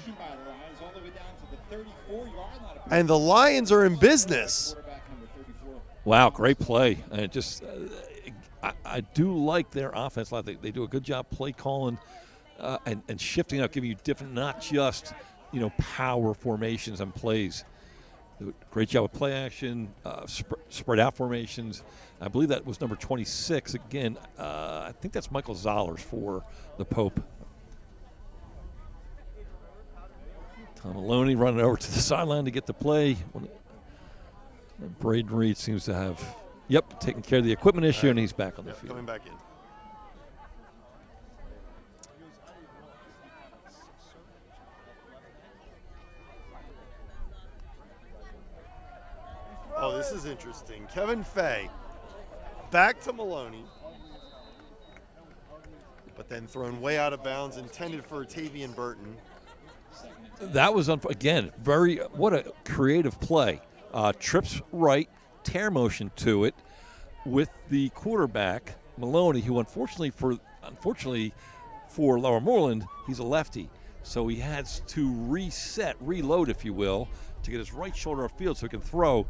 And the Lions are in business. Wow, great play. And I do like their offense. They do a good job play calling and shifting up, giving you different, not just power formations and plays. Great job with play action, spread out formations. I believe that was number 26. Again, I think that's Michael Zollers for the Pope. Tom Maloney running over to the sideline to get the play. And Braden Reed seems to have, taken care of the equipment issue, and he's back on the field. Coming back in. Oh, this is interesting. Kevin Fay back to Maloney, but then thrown way out of bounds, intended for Tavian Burton. That was, again, what a creative play. Trips right, tear motion to it with the quarterback, Maloney, who unfortunately for Lower Moreland, he's a lefty. So he has to reload, if you will, to get his right shoulder upfield so he can throw.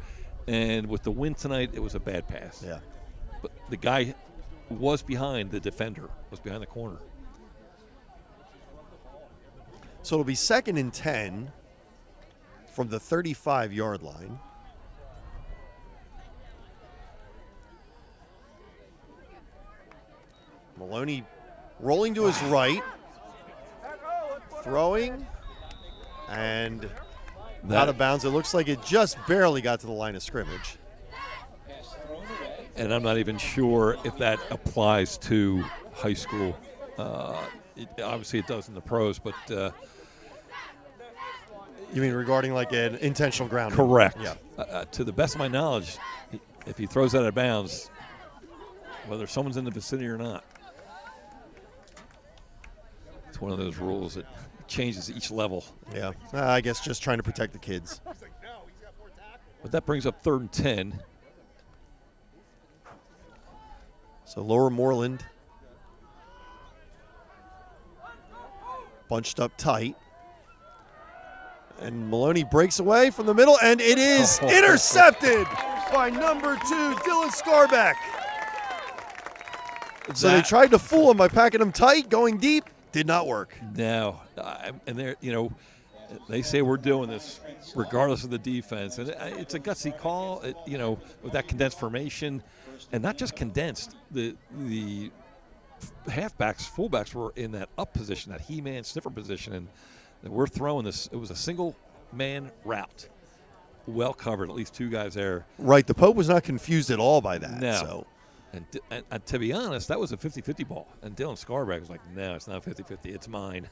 And with the wind tonight, it was a bad pass. Yeah. But the guy was behind the defender, was behind the corner. So it'll be 2nd and 10 from the 35-yard line. Maloney rolling to his right, throwing, and out of bounds. It looks like it just barely got to the line of scrimmage. And I'm not even sure if that applies to high school. Obviously it does in the pros, but... you mean regarding like an intentional grounding? Correct. Yeah. To the best of my knowledge, if he throws that out of bounds, whether someone's in the vicinity or not. It's one of those rules that changes each level. Yeah, I guess just trying to protect the kids. But that brings up 3rd and 10. So Lower Moreland bunched up tight. And Maloney breaks away from the middle, and it is intercepted by number 2, Dylan Scarbeck. So they tried to fool him by packing him tight, going deep. Did not work. No. And they're, they say we're doing this regardless of the defense. And it's a gutsy call, with that condensed formation. And not just condensed. The halfbacks, fullbacks were in that up position, that he-man sniffer position. And we're throwing this. It was a single-man route. Well covered, at least 2 guys there. Right. The Pope was not confused at all by that. No. So. And to be honest, that was a 50-50 ball. And Dylan Scarbeck was like, no, it's not 50-50. It's mine.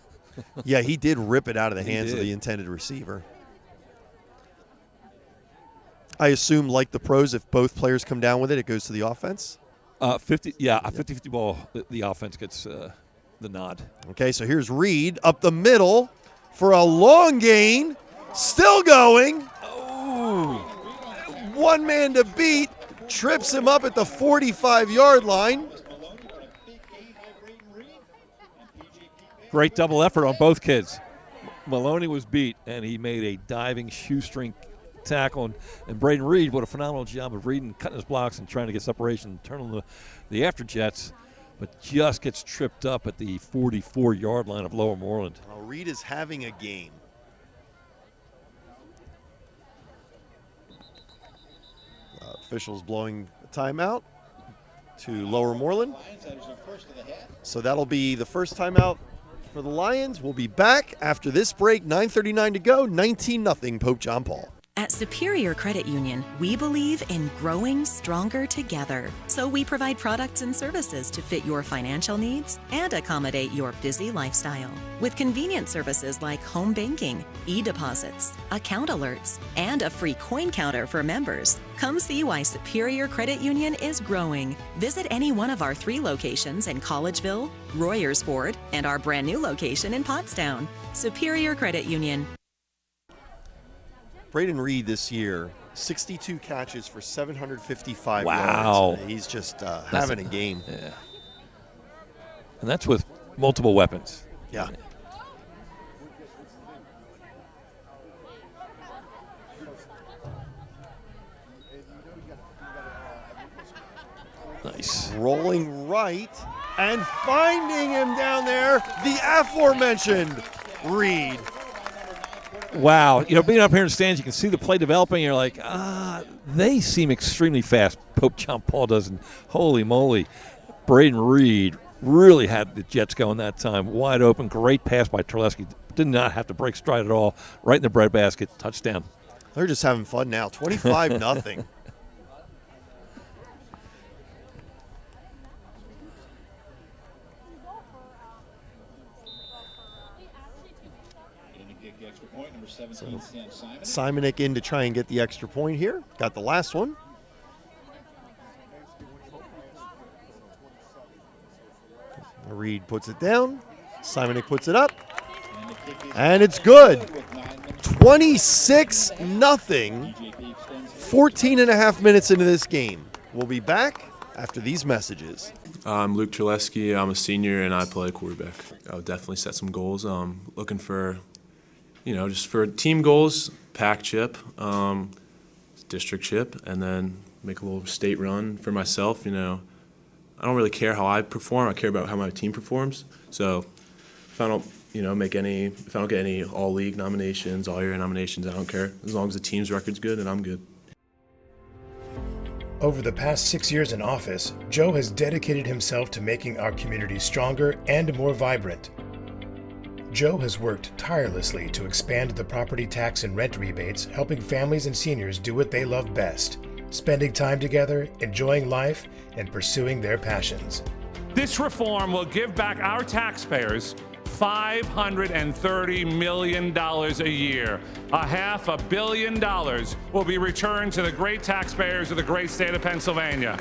Yeah, he did rip it out of the hands of the intended receiver. I assume, like the pros, if both players come down with it, it goes to the offense? A 50-50 ball, the offense gets the nod. Okay, so here's Reed up the middle for a long gain. Still going. Oh. 1 man to beat. Trips him up at the 45-yard line. Great double effort on both kids. Maloney was beat, and he made a diving shoestring tackle. And Braden Reed, what a phenomenal job of reading, cutting his blocks and trying to get separation, turning the afterjets, but just gets tripped up at the 44-yard line of Lower Moreland. Well, Reed is having a game. Officials blowing a timeout to Lower Moreland. So that'll be the first timeout for the Lions. We'll be back after this break. 9:39 to go. 19-0 Pope John Paul. At Superior Credit Union, we believe in growing stronger together. So we provide products and services to fit your financial needs and accommodate your busy lifestyle. With convenient services like home banking, e-deposits, account alerts, and a free coin counter for members. Come see why Superior Credit Union is growing. Visit any one of our 3 locations in Collegeville, Royersford, and our brand new location in Pottstown. Superior Credit Union. Braden Reed this year, 62 catches for 755 Wow. yards. He's just having a game. Yeah. And that's with multiple weapons. Yeah. Nice. Rolling right and finding him down there, the aforementioned Reed. Wow. Being up here in the stands, you can see the play developing. You're like, they seem extremely fast. Pope John Paul doesn't. Holy moly. Braden Reed really had the Jets going that time. Wide open. Great pass by Terleski. Did not have to break stride at all. Right in the breadbasket. Touchdown. They're just having fun now. 25-0. So Simonik in to try and get the extra point here. Got the last one. Reed puts it down. Simonik puts it up. And it's good. 26-0. 14 and a half minutes into this game. We'll be back after these messages. I'm Luke Terleski. I'm a senior and I play quarterback. I'll definitely set some goals. Looking for, just for team goals, pack chip, district chip, and then make a little state run for myself. I don't really care how I perform. I care about how my team performs. So if I don't, if I don't get any all league nominations, all year nominations, I don't care. As long as the team's record's good and I'm good. Over the past 6 years in office, Joe has dedicated himself to making our community stronger and more vibrant. Joe has worked tirelessly to expand the property tax and rent rebates, helping families and seniors do what they love best, spending time together, enjoying life, and pursuing their passions. This reform will give back our taxpayers $530 million a year. $500 million will be returned to the great taxpayers of the great state of Pennsylvania.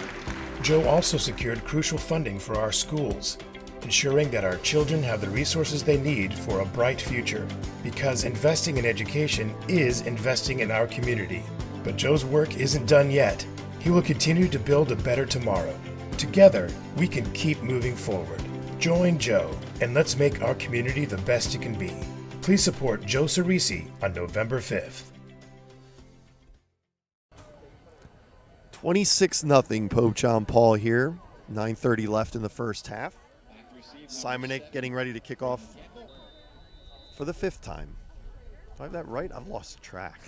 Joe also secured crucial funding for our schools. ensuring that our children have the resources they need for a bright future. Because investing in education is investing in our community. But Joe's work isn't done yet. He will continue to build a better tomorrow. Together, we can keep moving forward. Join Joe, and let's make our community the best it can be. Please support Joe Cerisi on November 5th. 26-0 Pope John Paul here. 9:30 left in the first half. Simonik getting ready to kick off for the 5th time. Do I have that right? I've lost track.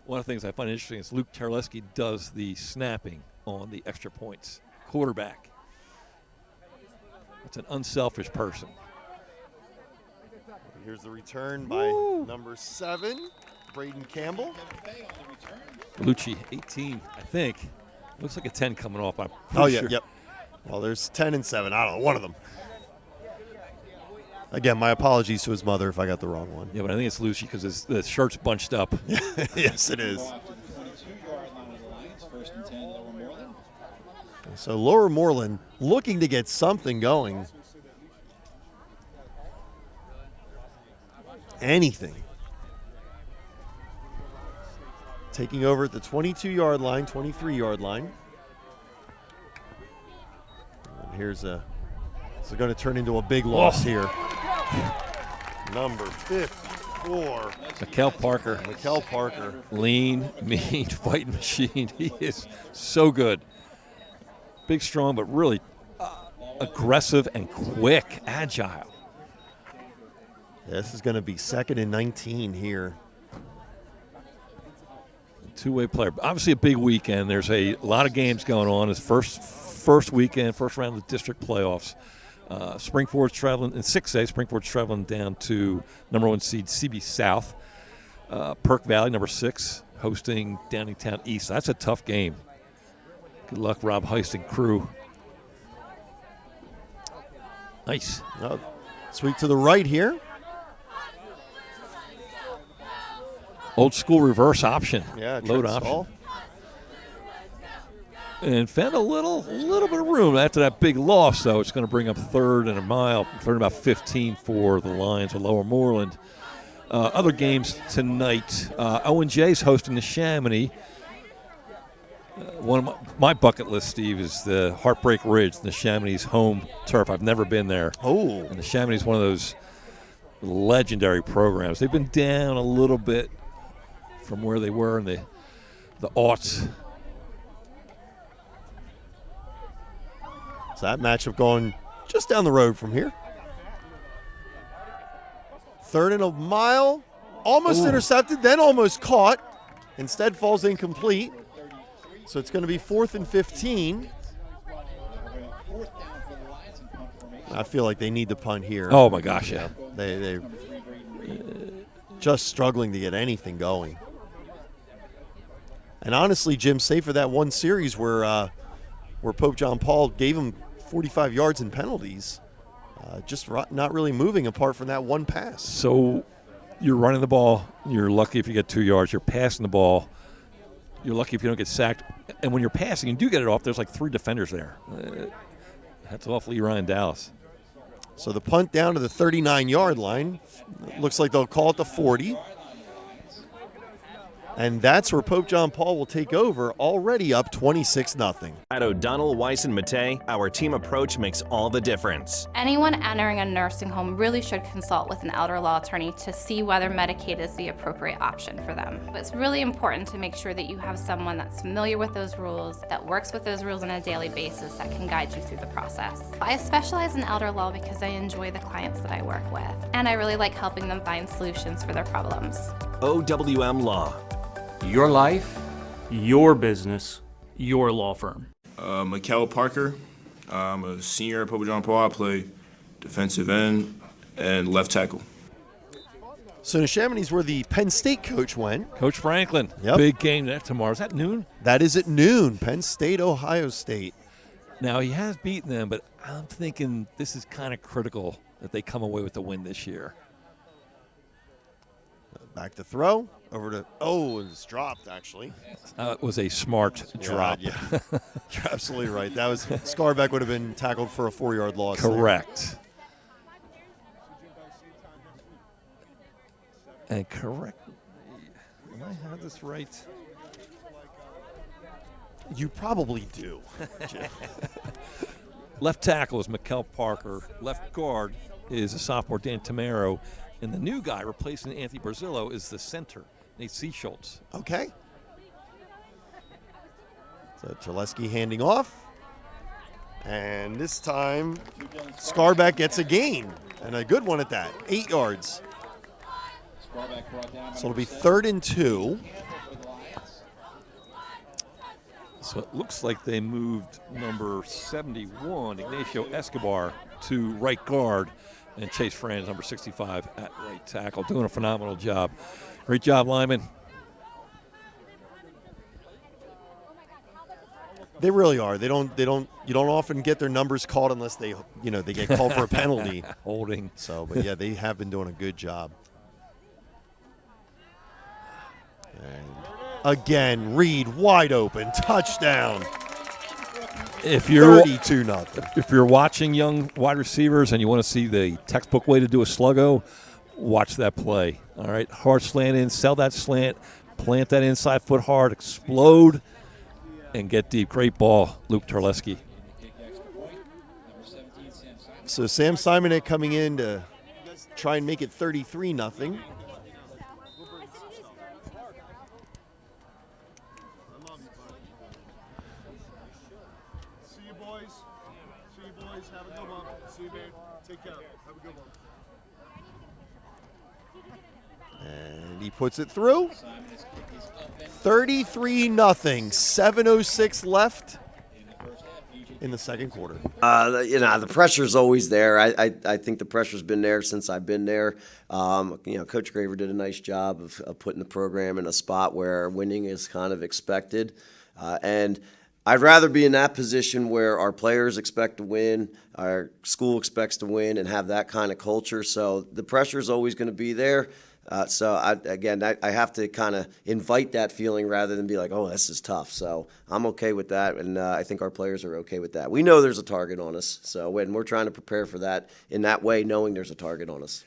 One of the things I find interesting is Luke Terleski does the snapping on the extra points. Quarterback. It's an unselfish person. Here's the return by number 7, Braden Campbell. Lucci, 18, I think. Looks like a 10 coming off. I'm Sure. Yep. Well, there's 10 and 7. I don't know, one of them. Again, my apologies to his mother if I got the wrong one. Yeah, but I think it's Lucci because the shirt's bunched up. Yes, it is. So Lower Moreland looking to get something going. Anything. Taking over at the 22-yard line, 23-yard line. And here's this is going to turn into a big loss here. Number 54. Mikkel Parker. Mikkel Parker. Lean, mean, fighting machine. He is so good. Big, strong, but really aggressive and quick, agile. This is going to be 2nd and 19 here. Two-way player. Obviously a big weekend. There's a lot of games going on. It's first weekend, first round of the district playoffs. Springford's traveling in 6A. Springford's traveling down to number 1 seed CB South. Perk Valley, number 6, hosting Downingtown East. That's a tough game. Good luck, Rob Heist and crew. Nice. Sweep to the right here. Old school reverse option. Yeah, load option. And found a little bit of room after that big loss, though. It's going to bring up 3rd and a mile, 3rd and about 15 for the Lions of Lower Moreland. Other games tonight. O&J's hosting the Chamonix. One of my bucket list, Steve, is the Heartbreak Ridge, the Chamonix home turf. I've never been there. Oh. And the Chamonix is one of those legendary programs. They've been down a little bit from where they were in the aughts. So that matchup going just down the road from here. 3rd and a mile. Almost intercepted, then almost caught. Instead falls incomplete. So it's going to be 4th and 15. I feel like they need to punt here. Oh, my gosh, yeah. They just struggling to get anything going. And honestly, Jim, save for that one series where Pope John Paul gave him 45 yards in penalties, just not really moving apart from that one pass. So you're running the ball. You're lucky if you get 2 yards. You're passing the ball. You're lucky if you don't get sacked. And when you're passing and do get it off, there's like 3 defenders there. Hats off Lee Ryan Dallas. So the punt down to the 39-yard line. Looks like they'll call it the 40. And that's where Pope John Paul will take over, already up 26-0. At O'Donnell, Weiss, and Mattei, our team approach makes all the difference. Anyone entering a nursing home really should consult with an elder law attorney to see whether Medicaid is the appropriate option for them. It's really important to make sure that you have someone that's familiar with those rules, that works with those rules on a daily basis, that can guide you through the process. I specialize in elder law because I enjoy the clients that I work with, and I really like helping them find solutions for their problems. OWM Law. Your life, your business, your law firm. Mikkel Parker. I'm a senior at Pope John Paul. I play defensive end and left tackle. So Neshaminy is where the Penn State coach went. Coach Franklin. Yep. Big game there tomorrow. Is that noon? That is at noon. Penn State, Ohio State. Now, he has beaten them, but I'm thinking this is kind of critical that they come away with the win this year. Back to throw. Over to, it's dropped, actually. It was a smart drop. Yeah. You're absolutely right. That was, Scarbeck would have been tackled for a 4-yard loss. Correct. And correct. Am I have this right? You probably do. Left tackle is Mikel Parker. Left guard is a sophomore, Dan Tamaro. And the new guy replacing Anthony Barzillo is the center, Nate Seaschultz. Okay. So Chalesky handing off. And this time, Scarbeck gets a gain. And a good one at that. 8 yards. So it'll be 3rd and 2. So it looks like they moved number 71, Ignacio Escobar, to right guard, and Chase Franz, number 65, at right tackle, doing a phenomenal job. Great job, lineman. They really are. You don't often get their numbers called unless they get called for a penalty. Holding. So, but yeah, they have been doing a good job. And again, Reed wide open, touchdown. If you're 32-0. If you're watching young wide receivers and you want to see the textbook way to do a sluggo, watch that play. All right, hard slant in, sell that slant, plant that inside foot hard, explode, and get deep. Great ball, Luke Terleski. So Sam Simonet coming in to try and make it 33-0. Have a good one. See you, babe. Take care. Have a good one. And he puts it through. 33-0. 7:06 left in the second quarter. The pressure's always there. I think the pressure's been there since I've been there. Coach Graver did a nice job of putting the program in a spot where winning is kind of expected. And I'd rather be in that position where our players expect to win, our school expects to win, and have that kind of culture. So the pressure is always going to be there. I have to kind of invite that feeling rather than be like, oh, this is tough. So I'm okay with that, and I think our players are okay with that. We know there's a target on us, so when we're trying to prepare for that in that way, knowing there's a target on us.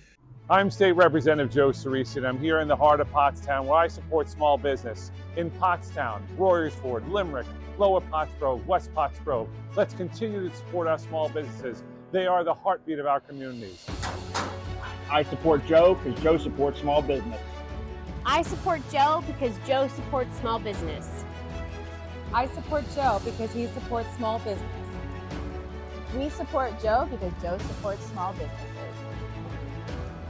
I'm State Representative Joe Cerisi, and I'm here in the heart of Pottstown where I support small business. In Pottstown, Royersford, Limerick, Lower Pottsgrove, West Pottsgrove. Let's continue to support our small businesses. They are the heartbeat of our communities. I support Joe because Joe supports small business. I support Joe because Joe supports small business. I support Joe because he supports small business. We support Joe because Joe supports small businesses.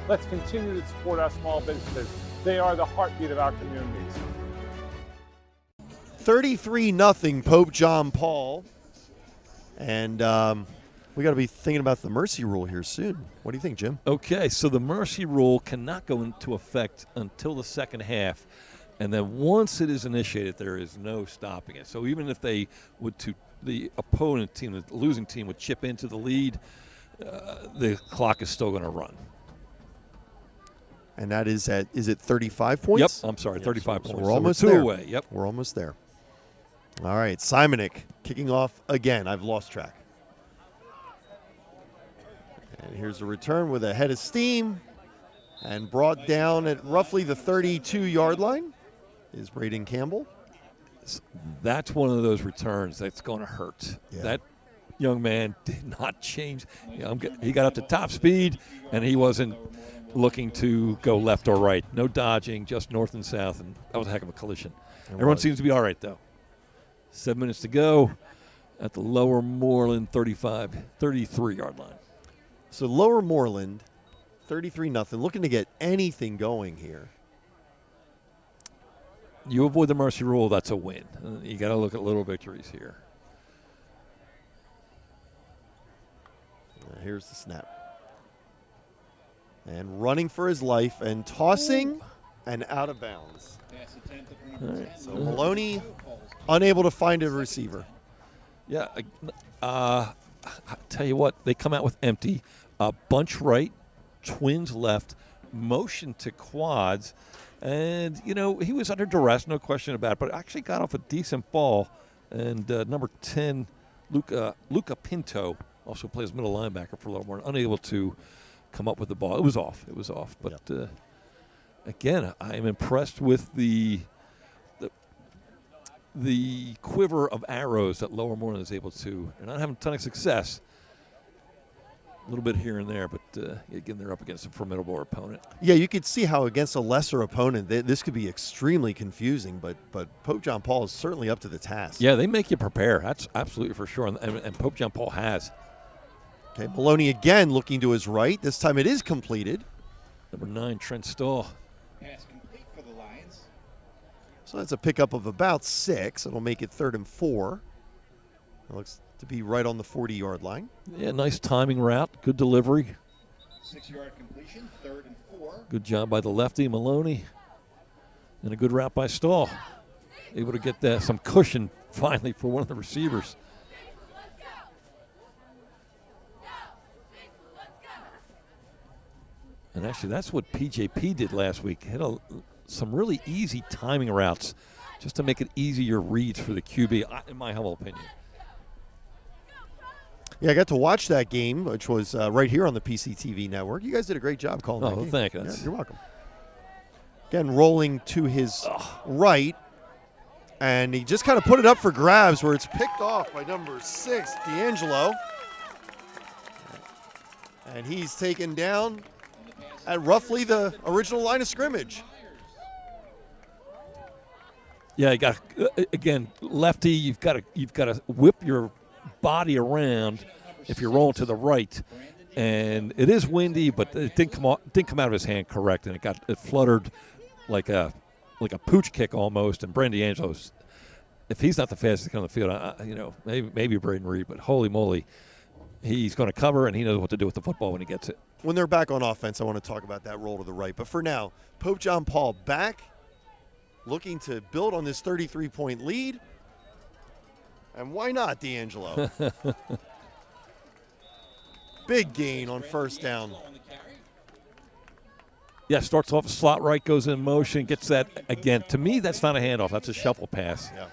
Let's continue to support our small businesses. They are the heartbeat of our communities. 33-0 Pope John Paul. And we got to be thinking about the mercy rule here soon. What do you think, Jim? Okay, so the mercy rule cannot go into effect until the second half. And then once it is initiated, there is no stopping it. So even if they would the opponent team, the losing team, would chip into the lead, the clock is still going to run. And that is it 35 points? Yep, I'm sorry, 35 points. We're almost two there. Away. Yep. We're almost there. All right, Simonek kicking off again. I've lost track. And here's a return with a head of steam and brought down at roughly the 32-yard line is Braden Campbell. That's one of those returns that's going to hurt. Yeah. That young man did not change. He got up to top speed, and he wasn't looking to go left or right. No dodging, just north and south, and that was a heck of a collision. Everyone seems to be all right, though. 7 minutes to go at the Lower Moreland 33-yard line. So Lower Moreland, 33-0, looking to get anything going here. You avoid the mercy rule, that's a win. You got to look at little victories here. Here's the snap. And running for his life and tossing and out of bounds. Right. So Maloney unable to find a receiver. Yeah, I'll tell you what, they come out with empty. Bunch right, twins left, motion to quads. And, you know, he was under duress, no question about it, but actually got off a decent ball. And number 10, Luca Pinto, also plays middle linebacker for Livermore, unable to come up with the ball. It was off. But, again, I am impressed with the quiver of arrows that Lower Moreland is able to. They're not having a ton of success. A little bit here and there, but again, they're up against a formidable opponent. Yeah, you could see how against a lesser opponent, this could be extremely confusing, but Pope John Paul is certainly up to the task. Yeah, they make you prepare. That's absolutely for sure, and Pope John Paul has. Okay, Maloney again looking to his right. This time it is completed. Number 9, Trent Stahl. Pass complete for the Lions. So that's a pickup of about 6. It'll make it 3rd and 4. It looks to be right on the 40-yard line. Yeah, nice timing route. Good delivery. 6-yard completion, 3rd and 4. Good job by the lefty, Maloney. And a good route by Stahl. Able to get some cushion finally for one of the receivers. And actually, that's what PJP did last week. Had some really easy timing routes just to make it easier reads for the QB, in my humble opinion. Yeah, I got to watch that game, which was right here on the PCTV network. You guys did a great job calling that game. Thank you. Yeah, you're welcome. Again, rolling to his right, and he just kind of put it up for grabs where it's picked off by number 6, D'Angelo. And he's taken down at roughly the original line of scrimmage. Yeah, you got again, lefty. You've got to whip your body around if you're rolling to the right, and it is windy, but it didn't come out of his hand correct, and it fluttered like a pooch kick almost. And Brandon D'Angelo's, if he's not the fastest guy on the field, maybe Braden Reed, but holy moly, he's going to cover and he knows what to do with the football when he gets it. When they're back on offense, I want to talk about that roll to the right. But for now, Pope John Paul back, looking to build on this 33-point lead. And why not, D'Angelo? Big gain on first down. Yeah, starts off a slot right, goes in motion, gets that again. To me, that's not a handoff. That's a shuffle pass. Yeah.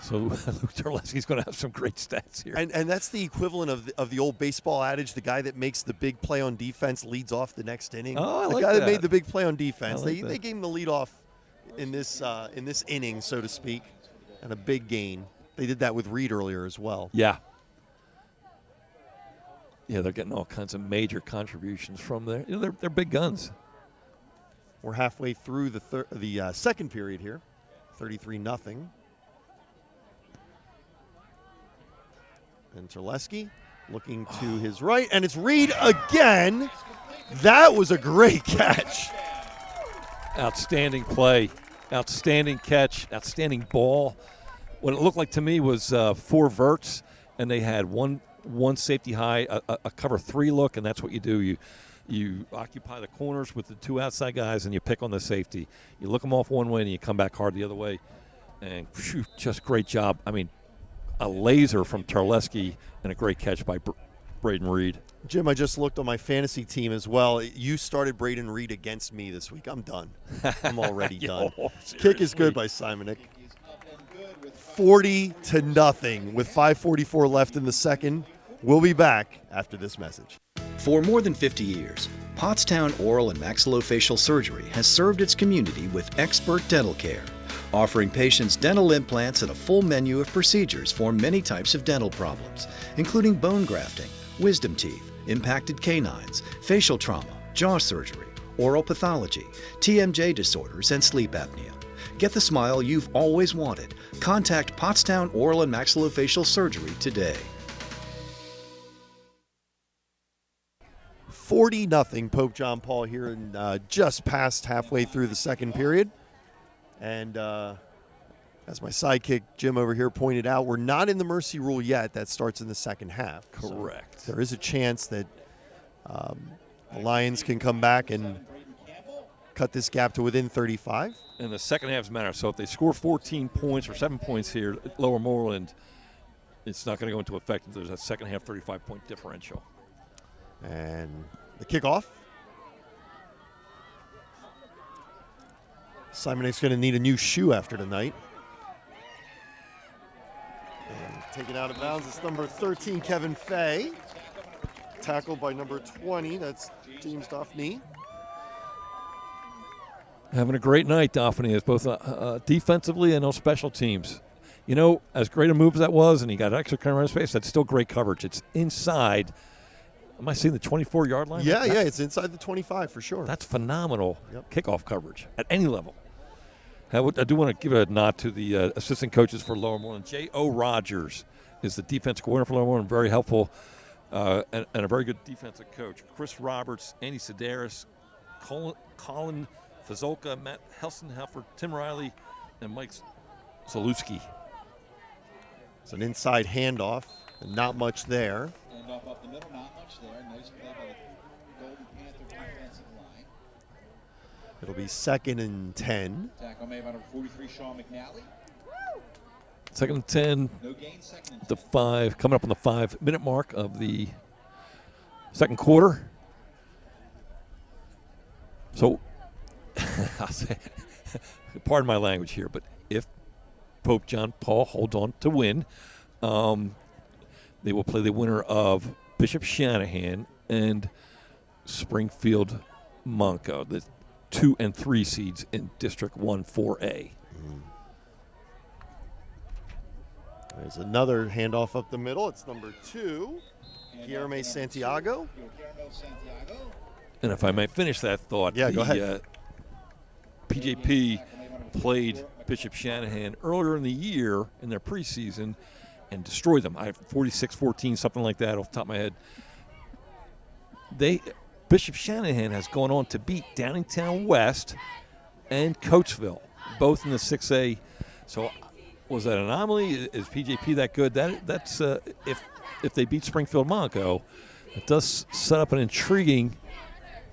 So Luke Terleski's going to have some great stats here. And that's the equivalent of the old baseball adage, the guy that makes the big play on defense leads off the next inning. Oh, I the like guy that. that made the big play on defense. Like They gave him the lead off in this inning, so to speak, and a big gain. They did that with Reed earlier as well. Yeah. Yeah, they're getting all kinds of major contributions from there. They're big guns. We're halfway through the second period here, 33-0. And Terleski looking to his right, and it's Reed again. That was a great catch. Outstanding play, outstanding catch, outstanding ball. What it looked like to me was 4 verts, and they had one safety high, a cover 3 look, and that's what you do. You occupy the corners with the 2 outside guys, and you pick on the safety. You look them off one way, and you come back hard the other way. And phew, just great job. I mean, a laser from Terleski and a great catch by Braden Reed. Jim, I just looked on my fantasy team as well. You started Braden Reed against me this week. I'm done. I'm already done. Kick is good by Simonik. 40-0 with 5:44 left in the second. We'll be back after this message. For more than 50 years, Pottstown Oral and Maxillofacial Surgery has served its community with expert dental care, offering patients dental implants and a full menu of procedures for many types of dental problems, including bone grafting, wisdom teeth, impacted canines, facial trauma, jaw surgery, oral pathology, TMJ disorders, and sleep apnea. Get the smile you've always wanted. Contact Pottstown Oral and Maxillofacial Surgery today. 40-0 Pope John Paul here, and just past halfway through the second period. And as my sidekick Jim over here pointed out, we're not in the mercy rule yet. That starts in the second half. Correct. So there is a chance that the Lions can come back and cut this gap to within 35. And the second halves matter. So if they score 14 points or 7 points here at Lower Moreland, it's not going to go into effect if there's a second half 35-point differential. And the kickoff Simonic's going to need a new shoe after tonight. And taken out of bounds, it's number 13, Kevin Fay. Tackled by number 20, that's James Daphne. Having a great night, Daphne, is both defensively and on special teams. You know, as great a move as that was, and he got extra kind of space, that's still great coverage. It's inside. Am I seeing the 24-yard line? Yeah, it's inside the 25 for sure. That's phenomenal kickoff coverage at any level. I do want to give a nod to the assistant coaches for Lower Moreland. J.O. Rogers is the defensive coordinator for Lower Moreland, very helpful and a very good defensive coach. Chris Roberts, Andy Sedaris, Colin Fazolka, Matt Helsenhofer, Tim Riley, and Mike Zalewski. It's an inside handoff, and not much there. Handoff up the middle, not much there. Nice play by the Golden Panther defensive line. It'll be 2nd and 10. Tackle made by number 43, Sean McNally. 2nd and 10. No gain, 2nd and 10. The 5, coming up on the 5-minute mark of the second quarter. So, I'll say, pardon my language here, but if Pope John Paul holds on to win, they will play the winner of Bishop Shanahan and Springfield Monco, the 2 and 3 seeds in District 1 4A. There's another handoff up the middle. It's number 2, Guillermo Santiago. And if I may finish that thought, go ahead. PJP played Bishop Shanahan earlier in the year in their preseason and destroyed them. I have 46-14, something like that off the top of my head. Bishop Shanahan has gone on to beat Downingtown West and Coatesville, both in the 6A. So was that an anomaly? Is PJP that good? That's if they beat Springfield Monco, it does set up an intriguing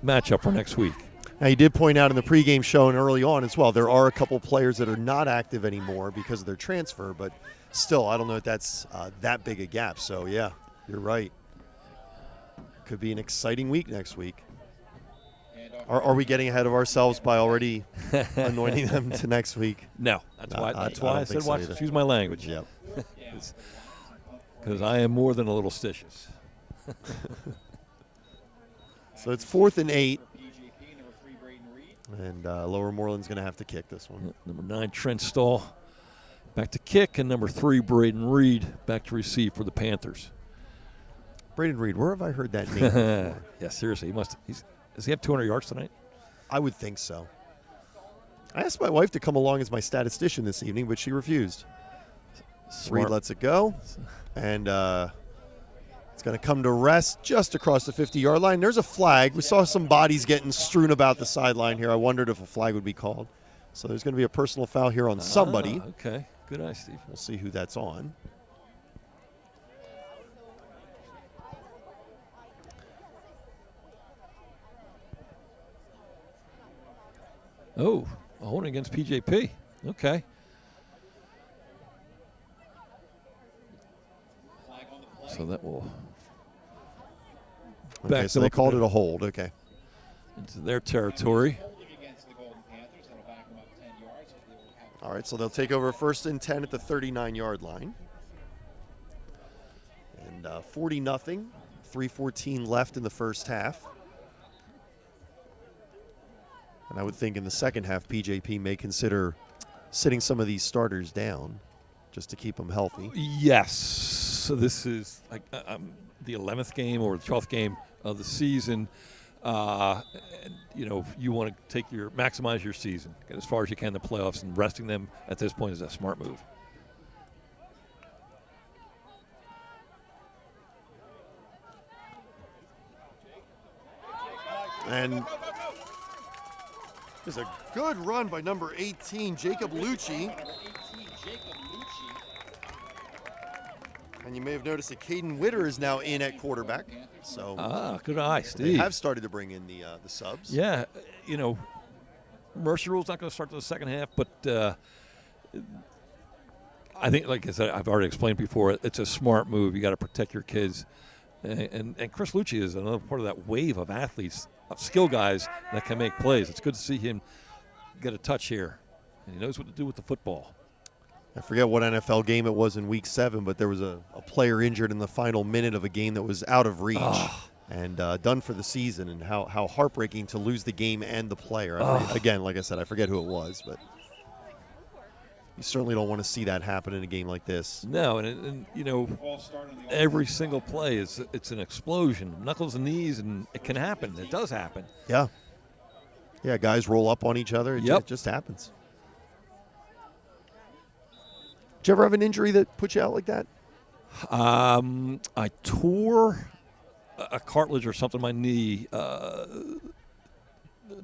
matchup for next week. Now, you did point out in the pregame show and early on as well, there are a couple players that are not active anymore because of their transfer, but still, I don't know if that's that big a gap. So, yeah, you're right. Could be an exciting week next week. Are we getting ahead of ourselves by already anointing them to next week? No. That's why I said choose my language. Yep. Because I am more than a little stitious. So it's 4th and 8. And Lower Moreland's going to have to kick this one. Number 9, Trent Stahl back to kick, and number 3, Braden Reed back to receive for the Panthers. Braden Reed, where have I heard that name before? Yeah, seriously, does he have 200 yards tonight? I would think so. I asked my wife to come along as my statistician this evening, but she refused. Reed lets it go, and it's going to come to rest just across the 50-yard line. There's a flag. We saw some bodies getting strewn about the sideline here. I wondered if a flag would be called. So there's going to be a personal foul here on somebody. Okay, good eye, Steve. We'll see who that's on. Oh, a holding against PJP. Okay. So that will. Okay, so they called it a hold. Okay. Into their territory. All right, so they'll take over 1st and 10 at the 39-yard line. And 40-0, 3:14 left in the first half. And I would think in the second half, PJP may consider sitting some of these starters down just to keep them healthy. Yes. So this is like the 11th game or the 12th game of the season. And, you want to maximize your season, get as far as you can in the playoffs, and resting them at this point is a smart move. And there's a good run by number 18, Jacob Lucci. And you may have noticed that Caden Witter is now in at quarterback. So good eye, Steve. They have started to bring in the subs. Yeah, Mercer Rule's not going to start to the second half, but I think, like I said, I've already explained before, it's a smart move. You got to protect your kids. And Chris Lucci is another part of that wave of athletes, of skill guys that can make plays. It's good to see him get a touch here, and he knows what to do with the football. I forget what NFL game it was in Week 7, but there was a player injured in the final minute of a game that was out of reach and done for the season, and how heartbreaking to lose the game and the player. Again, like I said, I forget who it was, but you certainly don't want to see that happen in a game like this. No, and you know, every single play it's an explosion, knuckles and knees, and it can happen. It does happen. Yeah. Yeah, guys roll up on each other. It just happens. Did you ever have an injury that put you out like that? I tore a cartilage or something in my knee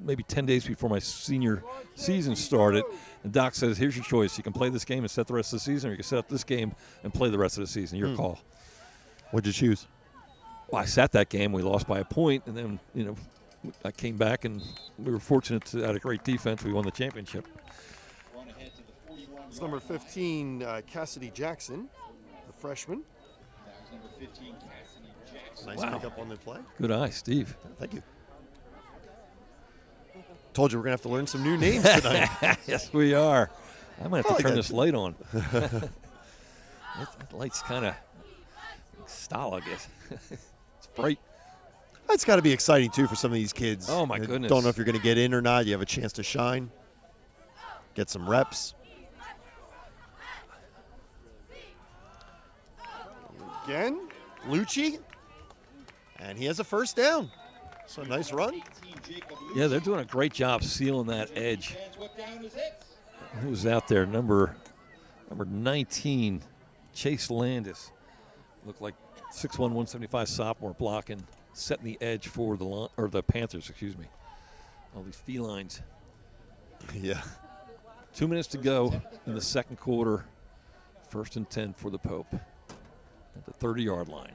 maybe 10 days before my senior season started. And Doc says, here's your choice. You can play this game and set the rest of the season, or you can set up this game and play the rest of the season. Your call. What'd you choose? Well, I sat that game. We lost by a point, and then, you know, I came back, and we were fortunate to have a great defense. We won the championship. It's number 15, Cassidy Jackson, the freshman. Nice pickup on the play. Good eye, Steve. Thank you. Told you we're going to have to learn some new names tonight. Yes, we are. I might have to turn this light on. That light's kind of style, I guess. It's bright. That's got to be exciting, too, for some of these kids. Oh, my goodness. Don't know if you're going to get in or not. You have a chance to shine, get some reps. Again, Lucci, and he has a first down. So nice run. Yeah, they're doing a great job sealing that edge. Who was out there? Number 19, Chase Landis. Looked like 6'1", 175 sophomore blocking, setting the edge for the Panthers. Excuse me. All these felines. Yeah. 2 minutes to go in the second quarter. 1st and 10 for the Pope at the 30-yard line.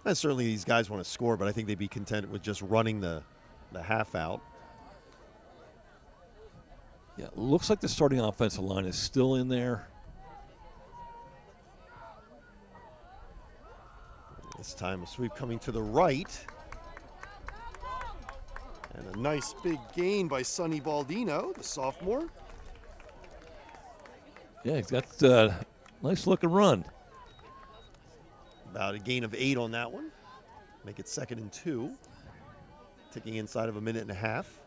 And certainly these guys want to score, but I think they'd be content with just running the half out. Yeah, looks like the starting offensive line is still in there. This time a sweep coming to the right. And a nice big gain by Sonny Baldino, the sophomore. Yeah, he's got a nice looking run. About a gain of 8 on that one. Make it 2nd and 2. Ticking inside of a minute and a half.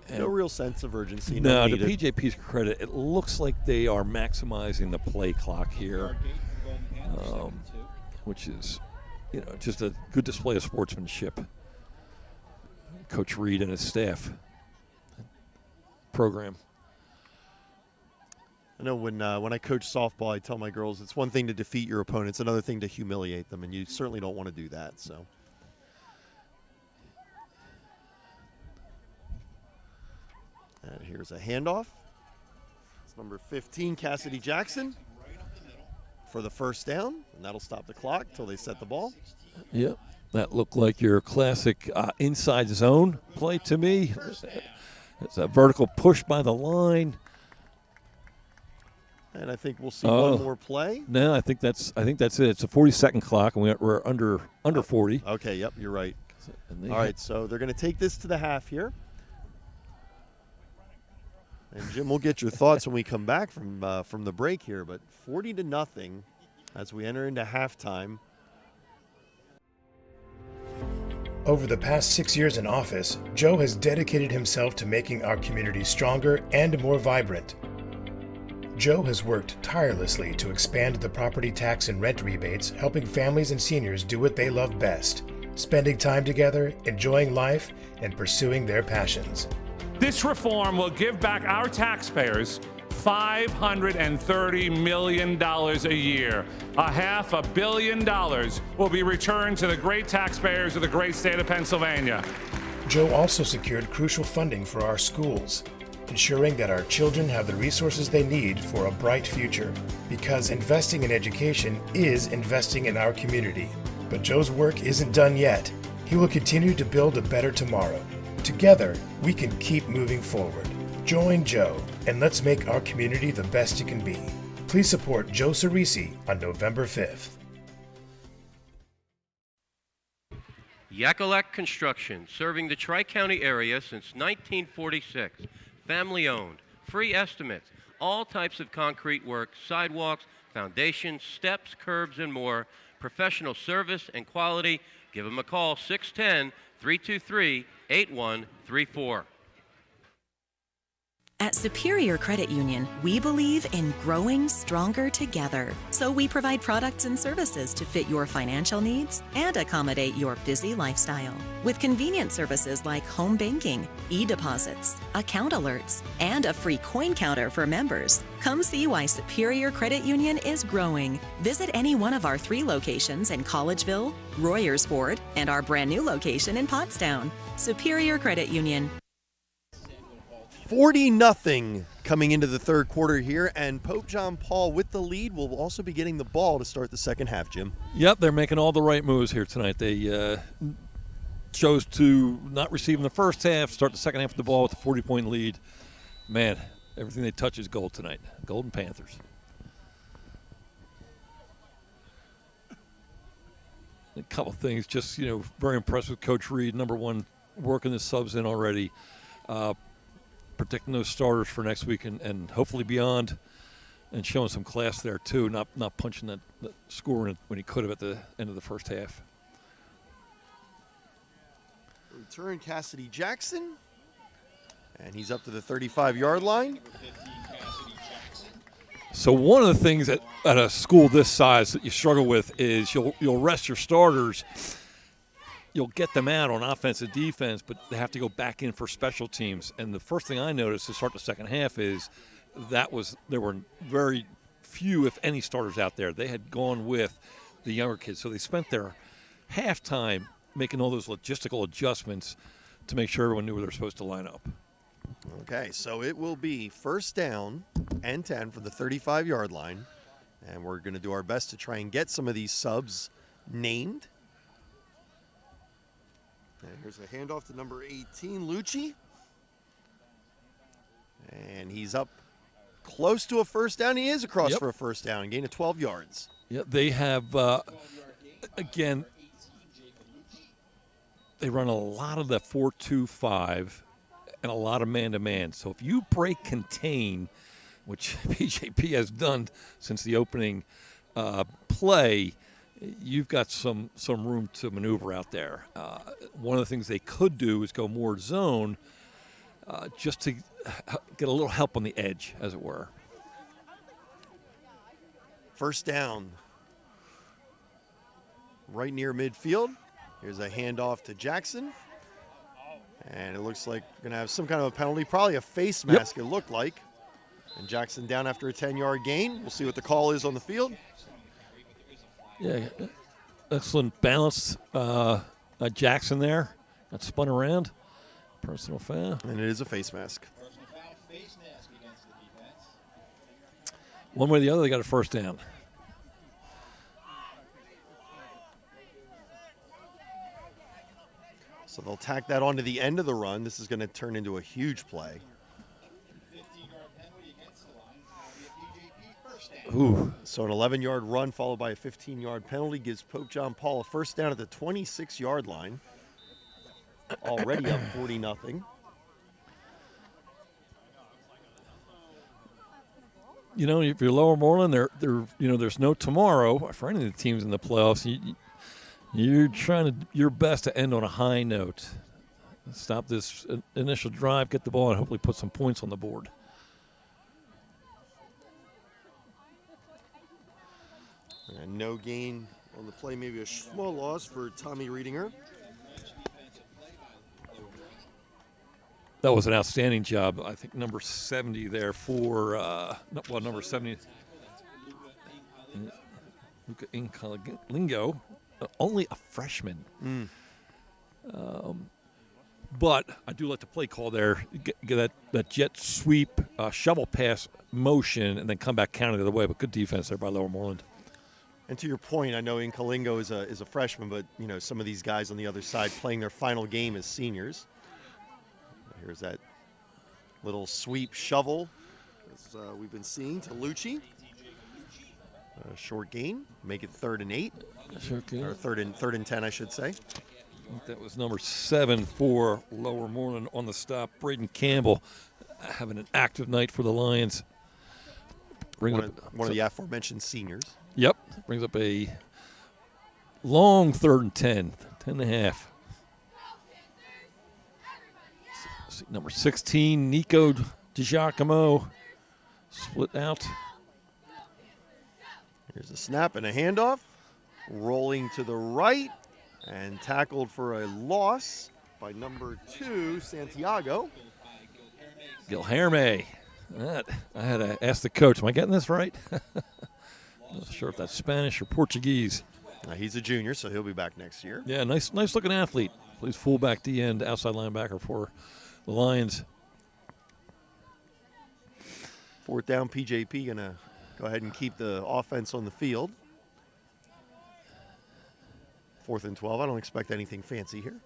No real sense of urgency. No, to PJP's credit, it looks like they are maximizing the play clock here, which is, you know, just a good display of sportsmanship. Coach Reed and his staff program. I know when I coach softball, I tell my girls it's one thing to defeat your opponent, it's another thing to humiliate them, and you certainly don't want to do that. So, and here's a handoff. It's number 15, Cassidy Jackson, for the first down, and that'll stop the clock till they set the ball. Yep, that looked like your classic inside zone play to me. It's a vertical push by the line. And I think we'll see one more play. No, I think that's it. It's a 40-second clock, and we're under 40. Okay, yep, you're right. All right, so they're going to take this to the half here. And Jim, we'll get your thoughts when we come back from the break here. But 40-0 as we enter into halftime. Over the past 6 years in office, Joe has dedicated himself to making our community stronger and more vibrant. Joe has worked tirelessly to expand the property tax and rent rebates, helping families and seniors do what they love best, spending time together, enjoying life, and pursuing their passions. This reform will give back our taxpayers $530 million a year. $500 million will be returned to the great taxpayers of the great state of Pennsylvania. Joe also secured crucial funding for our schools, ensuring that our children have the resources they need for a bright future. Because investing in education is investing in our community. But Joe's work isn't done yet. He will continue to build a better tomorrow. Together, we can keep moving forward. Join Joe, and let's make our community the best it can be. Please support Joe Cerisi on November 5th. Yakalak Construction, serving the Tri-County area since 1946. Family owned, free estimates, all types of concrete work, sidewalks, foundations, steps, curbs, and more. Professional service and quality. Give them a call, 610-323-8134. At Superior Credit Union, we believe in growing stronger together. So we provide products and services to fit your financial needs and accommodate your busy lifestyle. With convenient services like home banking, e-deposits, account alerts, and a free coin counter for members. Come see why Superior Credit Union is growing. Visit any one of our 3 locations in Collegeville, Royersford, and our brand new location in Pottstown. Superior Credit Union. 40-0 coming into the third quarter here, and Pope John Paul with the lead will also be getting the ball to start the second half, Jim. Yep, they're making all the right moves here tonight. They chose to not receive in the first half, start the second half with the ball with a 40-point lead. Man, everything they touch is gold tonight. Golden Panthers. A couple things, just, very impressed with Coach Reed. Number one, working the subs in already. Predicting those starters for next week and hopefully beyond, and showing some class there too, not punching that score when he could have at the end of the first half. Return Cassidy Jackson, and he's up to the 35-yard line. So one of the things at a school this size that you struggle with is you'll rest your starters. You'll get them out on offense and defense, but they have to go back in for special teams. And the first thing I noticed to start the second half is there were very few, if any, starters out there. They had gone with the younger kids. So they spent their halftime making all those logistical adjustments to make sure everyone knew where they're supposed to line up. Okay, so it will be first down and 10 from the 35-yard line. And we're going to do our best to try and get some of these subs named. And here's a handoff to number 18, Lucci. And he's up close to a first down. He is across for a first down, gain of 12 yards. Yeah, they have, again, they run a lot of the 4-2-5 and a lot of man-to-man. So if you break contain, which PJP has done since the opening play, you've got some room to maneuver out there. One of the things they could do is go more zone just to get a little help on the edge, as it were. First down right near midfield. Here's a handoff to Jackson. And it looks like we're going to have some kind of a penalty, probably a face mask it looked like. And Jackson down after a 10-yard gain. We'll see what the call is on the field. Yeah, excellent balance. Jackson there got spun around. Personal foul. And it is a face mask. One way or the other, they got a first down. So they'll tack that onto the end of the run. This is going to turn into a huge play. Ooh. So an 11-yard run followed by a 15-yard penalty gives Pope John Paul a first down at the 26-yard line. Already up 40-0. If you're Lower Moreland, there's no tomorrow for any of the teams in the playoffs. You're trying your best to end on a high note. Stop this initial drive, get the ball, and hopefully put some points on the board. And no gain on the play, maybe a small loss for Tommy Reedinger. That was an outstanding job. I think number 70 there for, number 70, Luca Incalingo, only a freshman. But I do like the play call there. Get that jet sweep, shovel pass motion, and then come back counter the other way. But good defense there by Lower Moreland. And to your point, I know Incalingo is a freshman, but some of these guys on the other side playing their final game as seniors. Here's that little sweep shovel as we've been seeing to Lucci. Short gain, make it 3rd and 8. Short gain. Or third and 10, I should say. That was number 7 for Lower Moreland on the stop. Braden Campbell having an active night for the Lions. One of the aforementioned seniors. Yep. Brings up a long 3rd and 10, 10 and a half. Number 16, Nico DiGiacomo, split out. Here's a snap and a handoff. Rolling to the right and tackled for a loss by number 2, Santiago. Gilherme. I had to ask the coach, am I getting this right? Not sure if that's Spanish or Portuguese. He's a junior, so he'll be back next year. Yeah, nice looking athlete. Plays fullback, D-end, outside linebacker for the Lions. 4th down, PJP going to go ahead and keep the offense on the field. 4th and 12. I don't expect anything fancy here.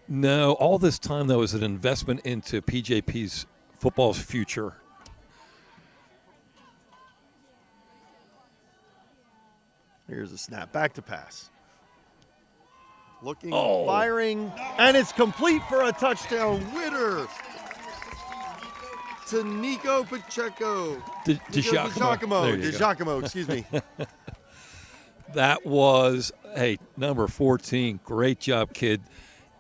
No, all this time, though, is an investment into PJP's football's future. Here's a snap. Back to pass. Looking, firing, and it's complete for a touchdown. Witter to Nico Pacheco. DiGiacomo, excuse me. That was, number 14. Great job, kid.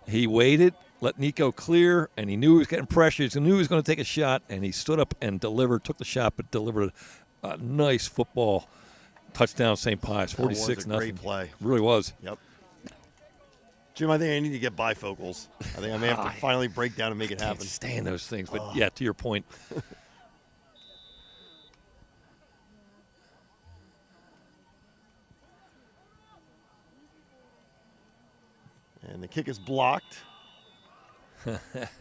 He waited, let Nico clear, and he knew he was getting pressure. He knew he was going to take a shot, and he stood up and took the shot, but delivered a nice football touchdown, St. Pius, 46-0. Great play. Really was. Yep. Jim, I think I need to get bifocals. I think I may have to finally break down and make it happen. Can't stand those things, but yeah, to your point. And the kick is blocked.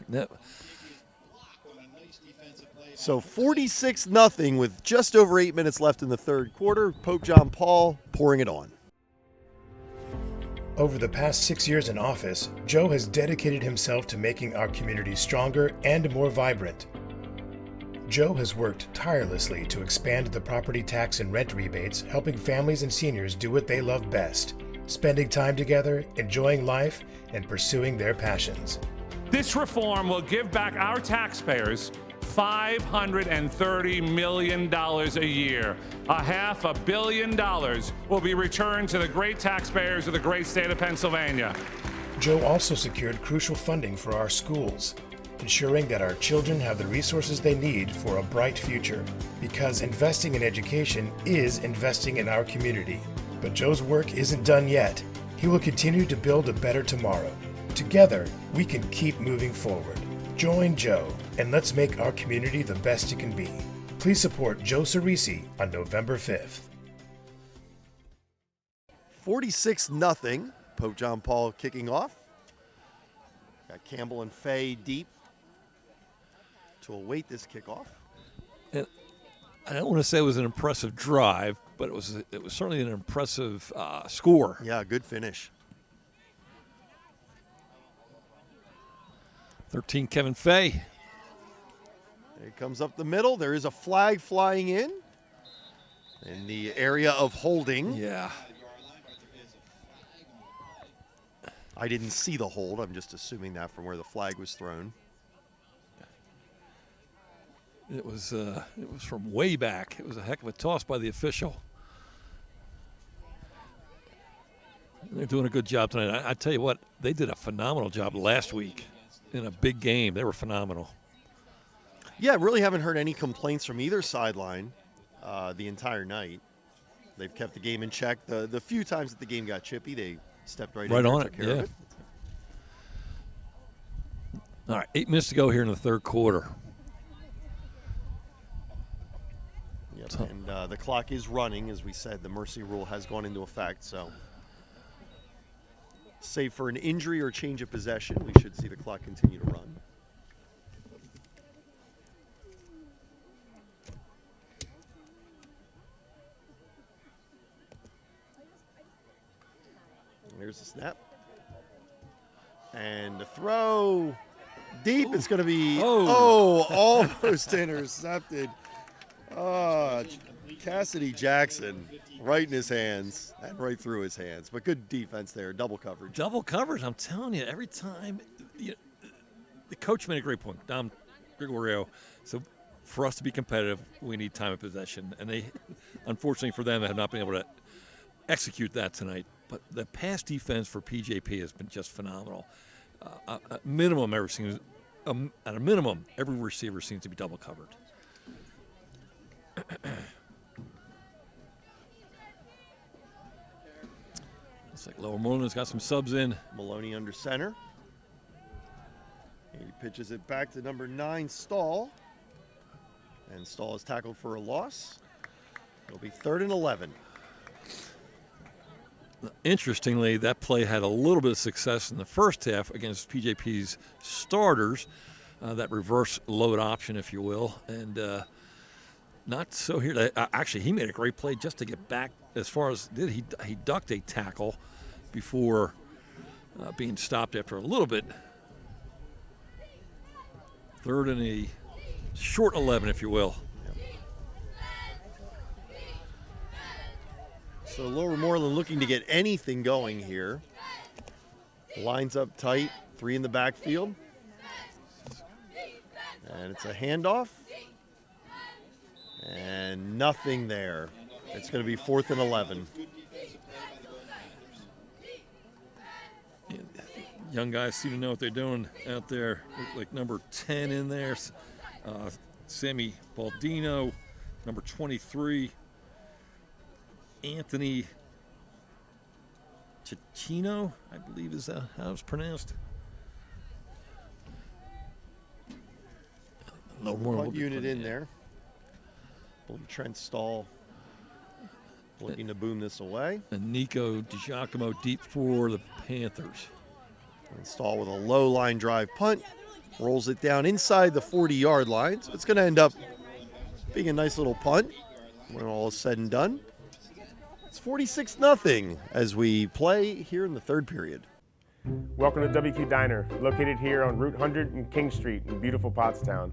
No. So 46-0 with just over 8 minutes left in the 3rd quarter. Pope John Paul pouring it on. Over the past 6 years in office, Joe has dedicated himself to making our community stronger and more vibrant. Joe has worked tirelessly to expand the property tax and rent rebates, helping families and seniors do what they love best, spending time together, enjoying life, and pursuing their passions. This reform will give back our taxpayers $530 million a year. $500 million will be returned to the great taxpayers of the great state of Pennsylvania. Joe also secured crucial funding for our schools, ensuring that our children have the resources they need for a bright future. Because investing in education is investing in our community. But Joe's work isn't done yet. He will continue to build a better tomorrow. Together, we can keep moving forward. Join Joe, and let's make our community the best it can be. Please support Joe Cerisi on November 5th. 46-0. Pope John Paul kicking off. Got Campbell and Fay deep to await this kickoff. And I don't want to say it was an impressive drive, but it was certainly an impressive score. Yeah, good finish. 13, Kevin Fay. There he comes up the middle. There is a flag flying in the area of holding. Yeah. I didn't see the hold. I'm just assuming that from where the flag was thrown. It was from way back. It was a heck of a toss by the official. They're doing a good job tonight. I tell you what, they did a phenomenal job last week in a big game. They were phenomenal. Yeah, really haven't heard any complaints from either sideline the entire night. They've kept the game in check. The few times that the game got chippy, they stepped right in on and it. took care of it. All right, 8 minutes to go here in the 3rd quarter. Yep, and the clock is running. As we said, the mercy rule has gone into effect. So, save for an injury or change of possession, we should see the clock continue to run. Here's the snap. And the throw. Deep. It's going to be, almost intercepted. Cassidy Jackson. Right in his hands and right through his hands. But good defense there, double coverage. Double coverage, I'm telling you, every time. The coach made a great point, Dom Gregorio. So for us to be competitive, we need time of possession. And they, unfortunately for them, have not been able to execute that tonight. But the pass defense for PJP has been just phenomenal. At a minimum, every receiver seems to be double covered. Looks like Lower Moreland's got some subs in. Maloney under center. He pitches it back to number 9, Stahl. And Stahl is tackled for a loss. It'll be 3rd and 11. Interestingly, that play had a little bit of success in the first half against PJP's starters, that reverse load option, if you will, and not so here. Actually, he made a great play just to get back as far as he ducked a tackle before being stopped after a little bit. 3rd and a short 11, if you will. So Lower Moreland looking to get anything going here. Lines up tight, 3 in the backfield. And it's a handoff. And nothing there. It's going to be 4th and 11. Young guys seem to know what they're doing out there. Like number 10 in there, Sammy Baldino, number 23, Anthony Cicchino, I believe is how it's pronounced. No punt unit in there. I believe Trent Stahl looking to boom this away. And Nico DiGiacomo deep for the Panthers. And Stahl with a low line drive punt. Rolls it down inside the 40-yard line. So it's going to end up being a nice little punt when all is said and done. It's 46-0 as we play here in the 3rd period. Welcome to WQ Diner, located here on Route 100 and King Street in beautiful Pottstown.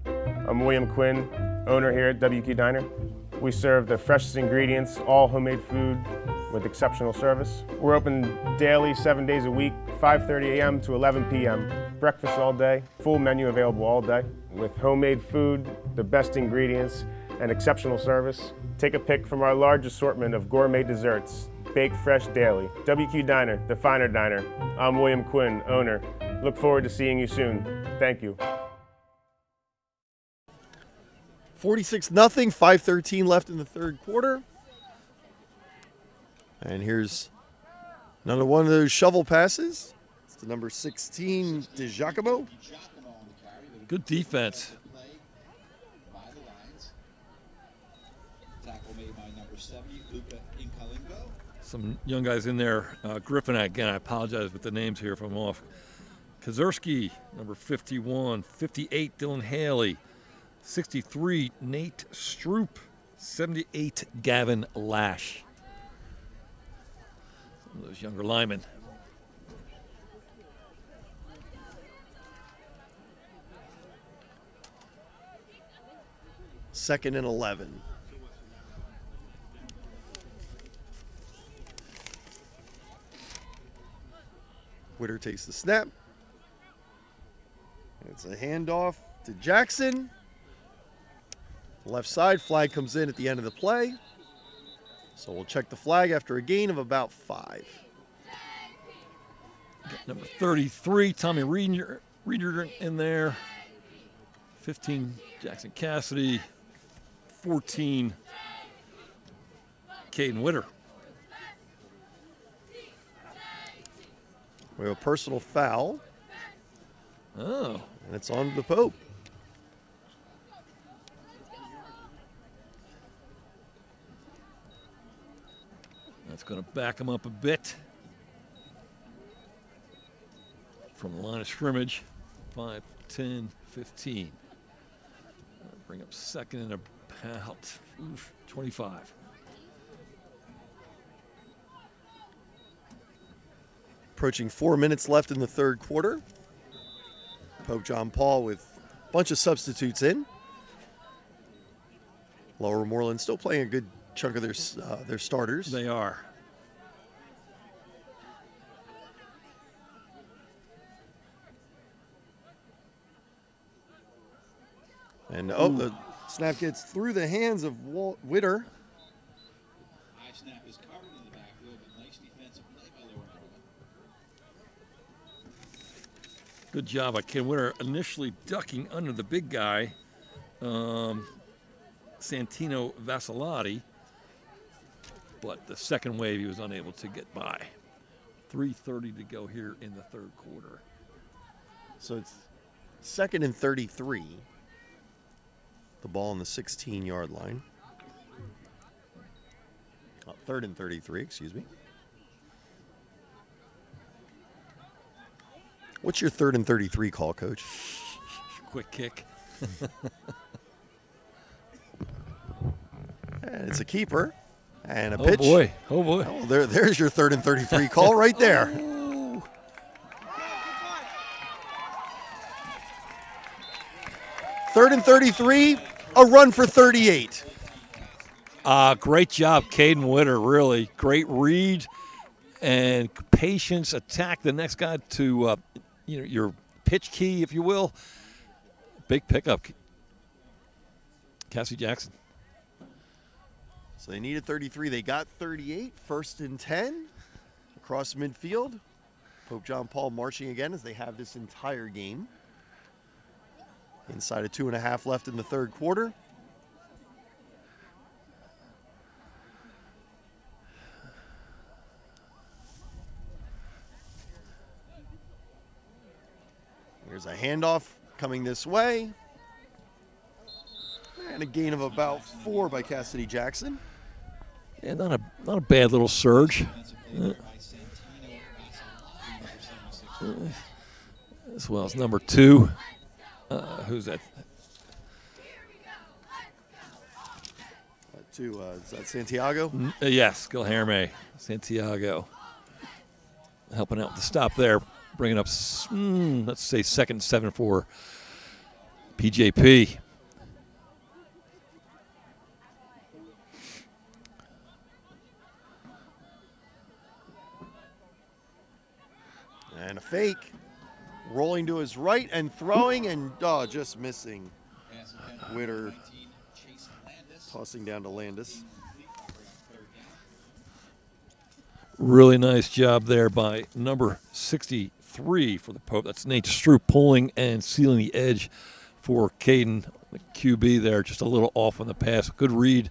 I'm William Quinn, owner here at WQ Diner. We serve the freshest ingredients, all homemade food with exceptional service. We're open daily, 7 days a week, 5:30 a.m. to 11 p.m. Breakfast all day, full menu available all day. With homemade food, the best ingredients, and exceptional service. Take a pick from our large assortment of gourmet desserts, baked fresh daily. WQ Diner, the finer diner. I'm William Quinn, owner. Look forward to seeing you soon. Thank you. 46-0, 5:13 left in the 3rd quarter. And here's another one of those shovel passes. It's the number 16, DiGiacomo. Good defense. Some young guys in there. Griffin, again, I apologize with the names here if I'm off. Kazerski, number 51. 58, Dylan Haley. 63, Nate Stroop. 78, Gavin Lash. Some of those younger linemen. Second and 11. Witter takes the snap. It's a handoff to Jackson. Left side, flag comes in at the end of the play. So we'll check the flag after a gain of about 5. Got number 33, Tommy Reeder in there. 15, Jackson Cassidy. 14, Caden Witter. We have a personal foul. Oh. And it's on the Pope. That's going to back him up a bit from the line of scrimmage. 5, 10, 15. Bring up second and about 25. Approaching 4 minutes left in the 3rd quarter. Pope John Paul with a bunch of substitutes in. Lower Moreland still playing a good chunk of their starters. They are. And the snap gets through the hands of Walt Witter. High snap is covered in the backfield, but nice defensive play by Lower Maryland. Good job by Ken Witter initially ducking under the big guy, Santino Vasilati, but the second wave he was unable to get by. 3:30 to go here in the third quarter. So it's 2nd and 33. The ball on the 16-yard line. 3rd and 33, excuse me. What's your 3rd and 33 call, Coach? Quick kick. And it's a keeper. And a Oh, pitch. boy. Oh, boy. Oh, there's your 3rd and 33 call right there. 3rd and 33, a run for 38. Great job, Caden Witter, really. Great read and patience, attack the next guy to your pitch key, if you will. Big pickup. Cassie Jackson. So they needed 33. They got 38. 1st and 10 across midfield. Pope John Paul marching again as they have this entire game. Inside of 2.5 left in the third quarter. Here's a handoff coming this way. And a gain of about 4 by Cassidy Jackson. Yeah, not a bad little surge. As well as number 2. Who's that? Is that Santiago? Yes, Gilherme Santiago. Helping out with the stop there. Bringing up, let's say, 2nd and 7 for PJP. And a fake. Rolling to his right and throwing and just missing. Witter tossing down to Landis. Really nice job there by number 63 for the Pope. That's Nate Stroop pulling and sealing the edge for Caden, the QB there, just a little off on the pass. Good read,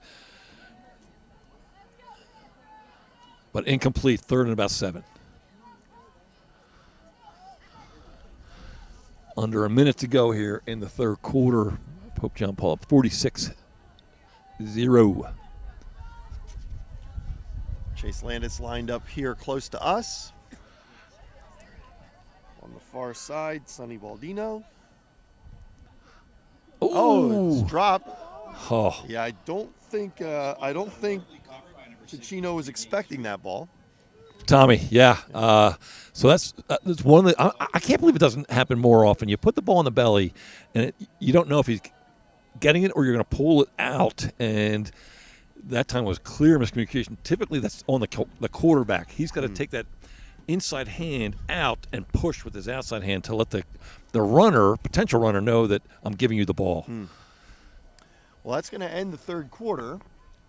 but incomplete. 3rd and about 7. Under a minute to go here in the third quarter. Pope John Paul up 46-0. Chase Landis lined up here close to us. On the far side, Sonny Baldino. Oh, it's dropped. Oh. Yeah, I don't think Cicchino was expecting that ball. Tommy, yeah. So that's one of the. I can't believe it doesn't happen more often. You put the ball in the belly, and you don't know if he's getting it or you're going to pull it out. And that time was clear miscommunication. Typically, that's on the quarterback. He's got to take that inside hand out and push with his outside hand to let the potential runner, know that I'm giving you the ball. Well, that's going to end the third quarter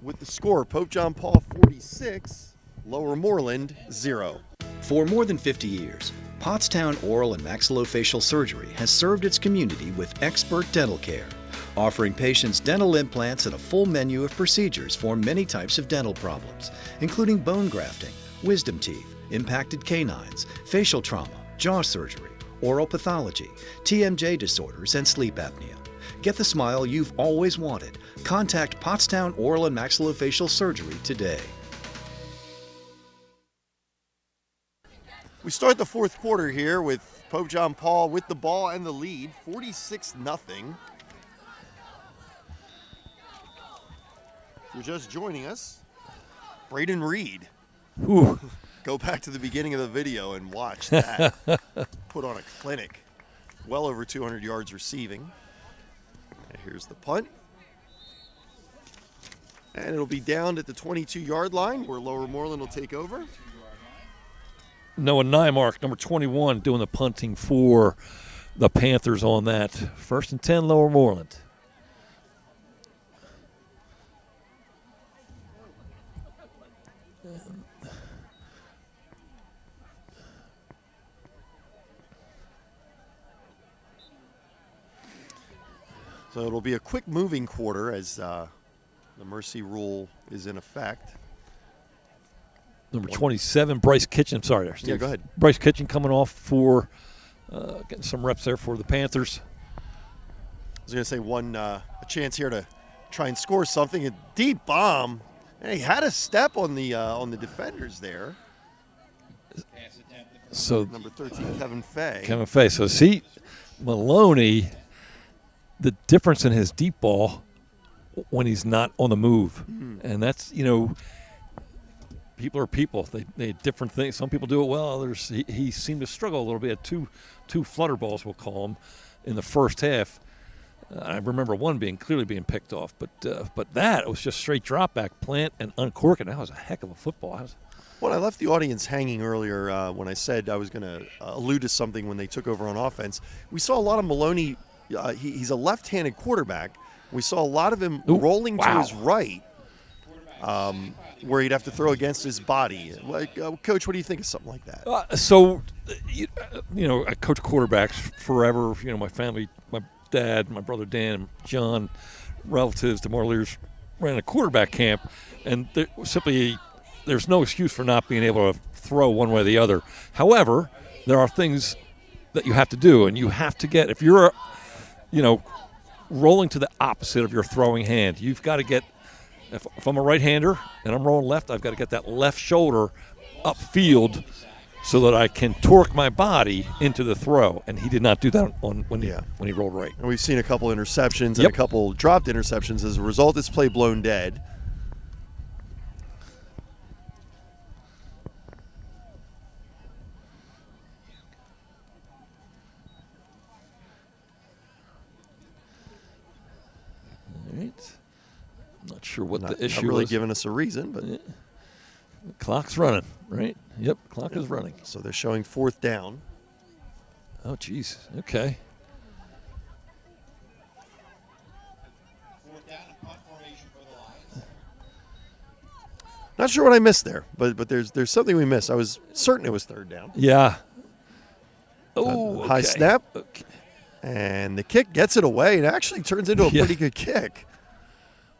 with the score: Pope John Paul 46, Lower Moreland 0. For more than 50 years, Pottstown Oral and Maxillofacial Surgery has served its community with expert dental care, offering patients dental implants and a full menu of procedures for many types of dental problems, including bone grafting, wisdom teeth, impacted canines, facial trauma, jaw surgery, oral pathology, TMJ disorders, and sleep apnea. Get the smile you've always wanted. Contact Pottstown Oral and Maxillofacial Surgery today. We start the fourth quarter here with Pope John Paul with the ball and the lead, 46-0. If you're just joining us, Braden Reed. Ooh. Go back to the beginning of the video and watch that. Put on a clinic. Well over 200 yards receiving. And here's the punt. And it'll be down at the 22-yard line where Lower Moreland will take over. Noah Nymark, number 21, doing the punting for the Panthers on that. 1st and 10, Lower Moreland. So it'll be a quick moving quarter as the mercy rule is in effect. Number 27, Bryce Kitchen. Sorry there, Steve. Yeah, go ahead. Bryce Kitchen coming off for getting some reps there for the Panthers. I was going to say a chance here to try and score something. A deep bomb. And he had a step on the defenders there. So number 13, Kevin Fay. Kevin Fay. So see, Maloney, the difference in his deep ball when he's not on the move. And that's, people are people. They have different things. Some people do it well. Others, he seemed to struggle a little bit. Two flutter balls, we'll call them, in the first half. I remember one clearly being picked off. But that was just straight drop back, plant, and uncork. And that was a heck of a football. Well, I left the audience hanging earlier when I said I was going to allude to something when they took over on offense. We saw a lot of Maloney. He's a left-handed quarterback. We saw a lot of him rolling to his right, where he'd have to throw against his body. Coach, what do you think of something like that? I coach quarterbacks forever. My family, my dad, my brother Dan, and John, relatives, the Marliers, ran a quarterback camp, and there's no excuse for not being able to throw one way or the other. However, there are things that you have to do, and you have to get, if you're rolling to the opposite of your throwing hand, you've got to get, if I'm a right-hander and I'm rolling left, I've got to get that left shoulder upfield so that I can torque my body into the throw. And he did not do that when he rolled right. And we've seen a couple interceptions and a couple dropped interceptions. As a result, this play blown dead. All right. I'm not sure what the issue Not really was. giving us a reason, but The clock's running, right? Yep, clock is running. So they're showing 4th down. Oh, geez. Okay. Not sure what I missed there, but there's something we missed. I was certain it was 3rd down. Yeah. Oh, high snap. Okay. And the kick gets it away and actually turns into a pretty good kick.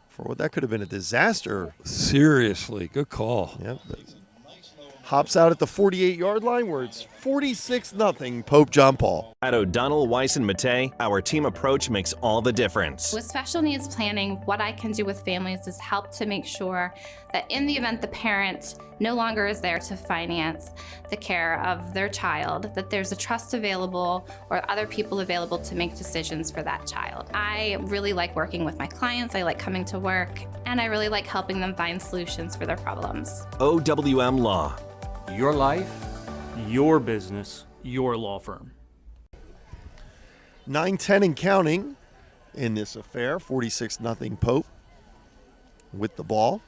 For what that could have been a disaster. Seriously, good call. Yep. Hops out at the 48-yard line where it's 46-0 Pope John Paul. At O'Donnell, Weiss, and Matei, our team approach makes all the difference. With special needs planning, what I can do with families is help to make sure that in the event the parent no longer is there to finance the care of their child, that there's a trust available or other people available to make decisions for that child. I really like working with my clients, I like coming to work, and I really like helping them find solutions for their problems. OWM Law. Your life, your business, your law firm. 9-10 and counting in this affair. 46-0 Pope with the ball.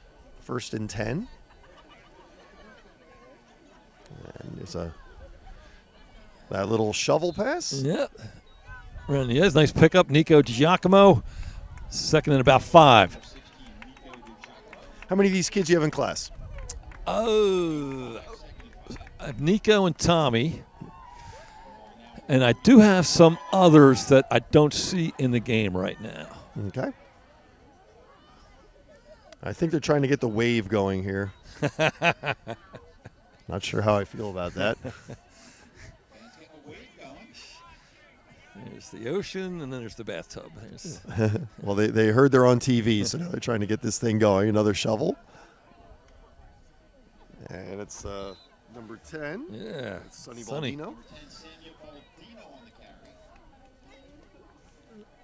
1st and 10. And there's that little shovel pass. Yep. Yes, nice pickup. Nico Giacomo, 2nd and about 5. How many of these kids do you have in class? I have Nico and Tommy, and I do have some others that I don't see in the game right now. Okay. I think they're trying to get the wave going here. Not sure how I feel about that. There's the ocean, and then there's the bathtub. Well, they heard they're on TV, so now they're trying to get this thing going. Another shovel. And it's number 10. Yeah. It's Sonny Baldino.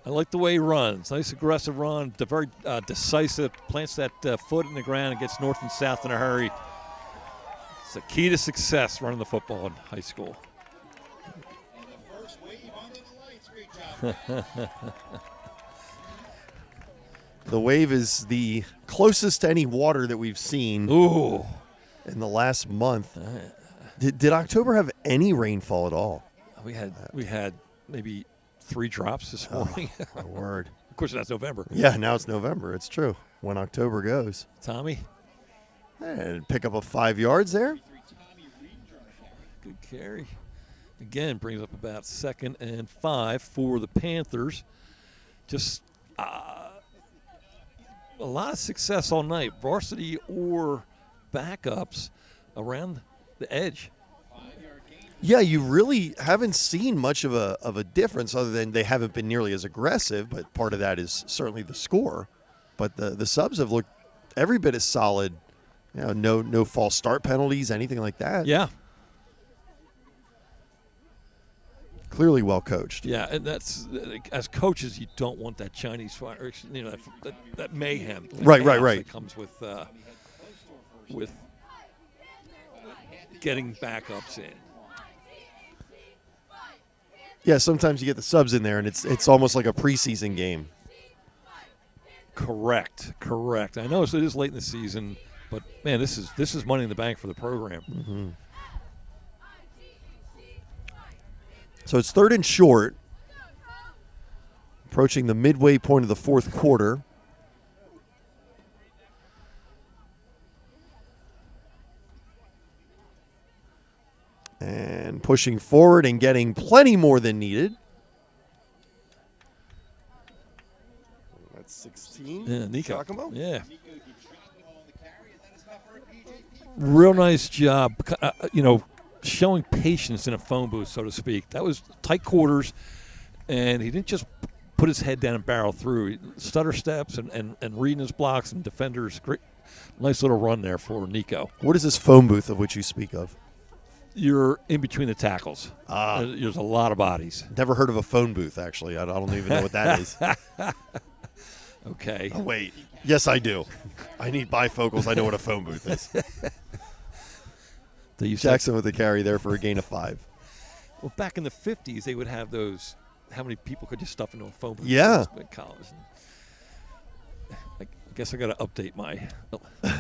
I like the way he runs. Nice aggressive run. Very decisive. Plants that foot in the ground and gets north and south in a hurry. It's the key to success running the football in high school. The wave is the closest to any water that we've seen in the last month. Did October have any rainfall at all? We had maybe 3 drops this morning. My word. Of course, that's November. Yeah, now it's November. It's true. When October goes. Tommy? And pick up a 5 yards there. Good carry. Again, brings up about 2nd and 5 for the Panthers. Just a lot of success all night. Varsity or backups around the edge. Yeah, you really haven't seen much of a difference other than they haven't been nearly as aggressive, but part of that is certainly the score. But the subs have looked every bit as solid. You know, no false start penalties, anything like that. Yeah. Clearly well coached. Yeah, and that's as coaches, you don't want that Chinese fire, you know, that mayhem. Right. That comes with getting backups in. Yeah, sometimes you get the subs in there, and it's almost like a preseason game. Correct. I know it is late in the season, but man, this is money in the bank for the program. Mm-hmm. So it's 3rd and short, approaching the midway point of the 4th quarter. And pushing forward and getting plenty more than needed. That's 16. Yeah, Nico. Giacomo? Yeah. Real nice job, showing patience in a phone booth, so to speak. That was tight quarters, and he didn't just put his head down and barrel through. He stutter steps and reading his blocks and defenders. Great, nice little run there for Nico. What is this phone booth of which you speak of? You're in between the tackles. There's a lot of bodies. Never heard of a phone booth, actually. I don't even know what that is. Okay. Oh, wait. Yes, I do. I need bifocals. I know what a phone booth is. Jackson with the carry there for a gain of 5. Well, back in the 50s, they would have those. How many people could you stuff into a phone booth? Yeah. I guess I got to update my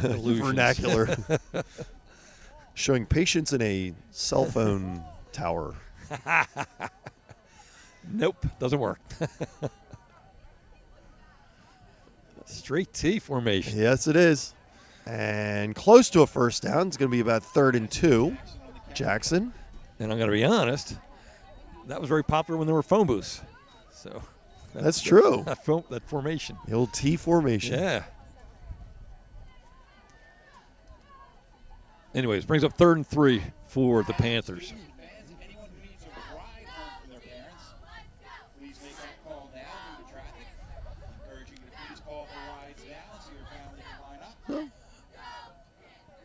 illusions. Vernacular. Showing patience in a cell phone tower. Nope, doesn't work. Straight T formation. Yes, it is. And close to a first down. It's going to be about 3rd and 2. Jackson. And I'm going to be honest, that was very popular when there were phone booths. So that's true. That formation. The old T formation. Yeah. Anyways, brings up 3rd and 3 for the Panthers.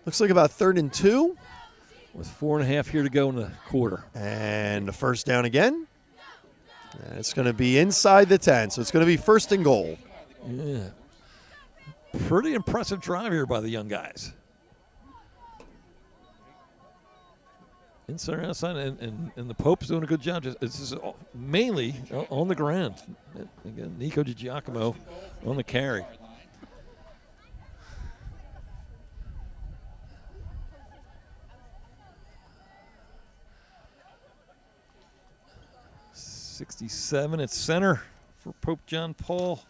Looks like about 3rd and 2. With 4.5 here to go in the quarter. And a first down again. And it's going to be inside the 10, so it's going to be 1st and goal. Yeah. Pretty impressive drive here by the young guys. Inside, outside, and the Pope's doing a good job. This is mainly on the ground. Again, Nico DiGiacomo on the carry. .67 at center for Pope John Paul.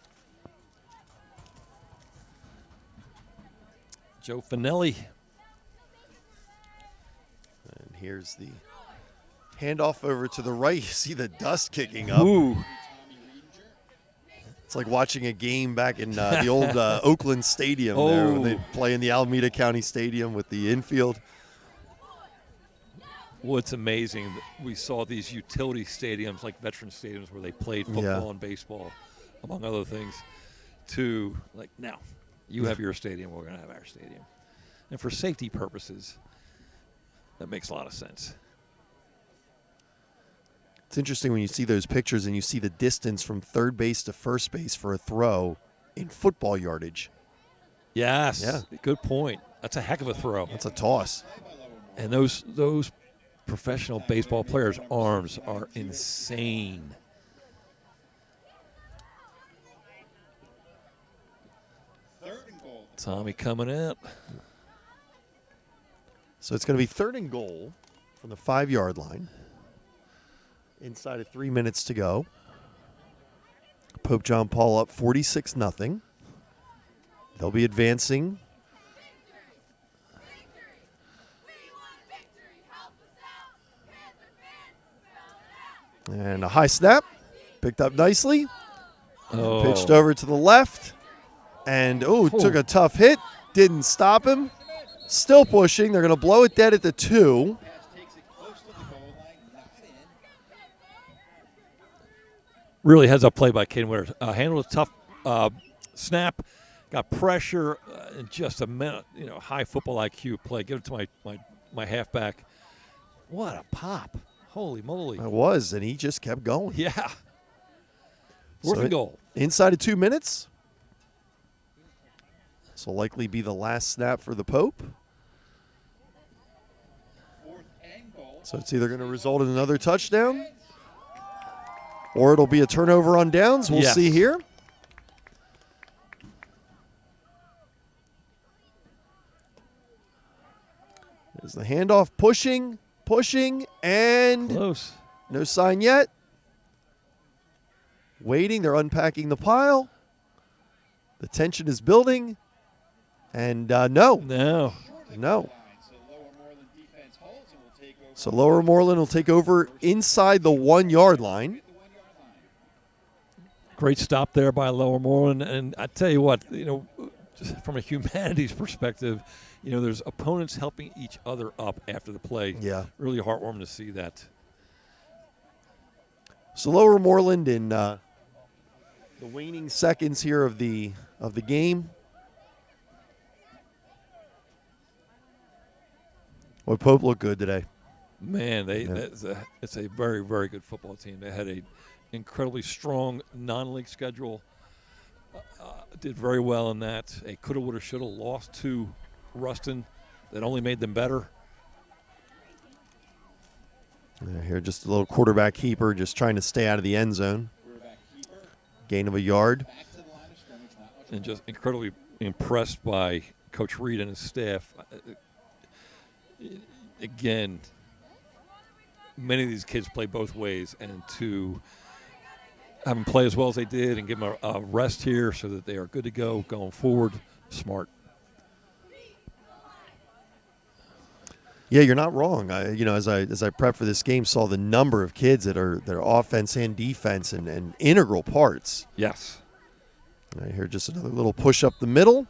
Joe Finelli. And here's the handoff over to the right. You see the dust kicking up. Ooh. It's like watching a game back in the old Oakland Stadium there when they play in the Alameda County Stadium with the infield. What's amazing, we saw these utility stadiums like veteran stadiums where they played football and baseball, among other things, to like, now, you have your stadium, we're going to have our stadium. And for safety purposes, that makes a lot of sense. It's interesting when you see those pictures and you see the distance from third base to first base for a throw in football yardage. Yes. Yeah. Good point. That's a heck of a throw. That's a toss. And those professional baseball players' arms are insane. Tommy coming out. So it's going to be 3rd and goal from the 5-yard line. Inside of 3 minutes to go. Pope John Paul up 46-0. They'll be advancing. And a high snap. Picked up nicely. Oh. Pitched over to the left. And, took a tough hit. Didn't stop him. Still pushing. They're going to blow it dead at the 2. Really heads up play by Caden Winters. Handled a tough snap, got pressure, and just a minute, high football IQ play. Give it to my halfback. What a pop. Holy moly. It was, and he just kept going. Yeah. Worth a goal. Inside of 2 minutes. This will likely be the last snap for the Pope. So it's either going to result in another touchdown or it'll be a turnover on downs. We'll see here. There's the handoff, pushing, and close. No sign yet. Waiting, they're unpacking the pile. The tension is building. And no. So Lower Moreland will take over inside the 1-yard line. Great stop there by Lower Moreland. And I tell you what, just from a humanities perspective, there's opponents helping each other up after the play. Yeah. Really heartwarming to see that. So Lower Moreland in the waning seconds here of the game. Well, Pope looked good today. Man, it's a very, very good football team. They had a incredibly strong non-league schedule. Did very well in that. A coulda, woulda, shoulda lost to Ruston. That only made them better. Here, just a little quarterback keeper, just trying to stay out of the end zone. Gain of a yard. And just incredibly impressed by Coach Reed and his staff. Again, many of these kids play both ways, and to have them play as well as they did and give them a rest here so that they are good to go going forward, smart. Yeah, you're not wrong. As I prep for this game, saw the number of kids that are offense and defense and integral parts. Yes. Right here, just another little push up the middle.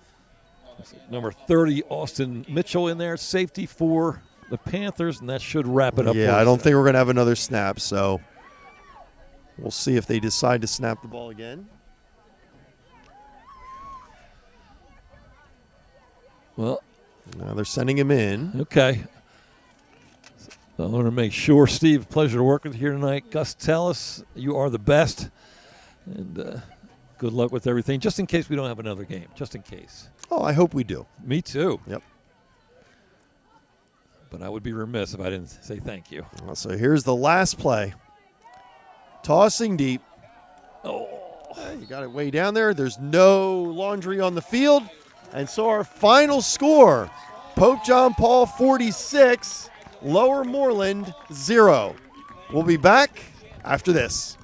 Number 30, Austin Mitchell in there, safety for the Panthers, and that should wrap it up. Yeah, I don't think we're going to have another snap, so we'll see if they decide to snap the ball again. Well, now they're sending him in. Okay. So I want to make sure, Steve, pleasure to work with you here tonight. Gus Tellis, you are the best, and good luck with everything, just in case we don't have another game, just in case. Oh, I hope we do. Me too. Yep. But I would be remiss if I didn't say thank you. So here's the last play. Tossing deep. Oh. You got it way down there. There's no laundry on the field. And so our final score, Pope John Paul 46, Lower Moreland 0. We'll be back after this.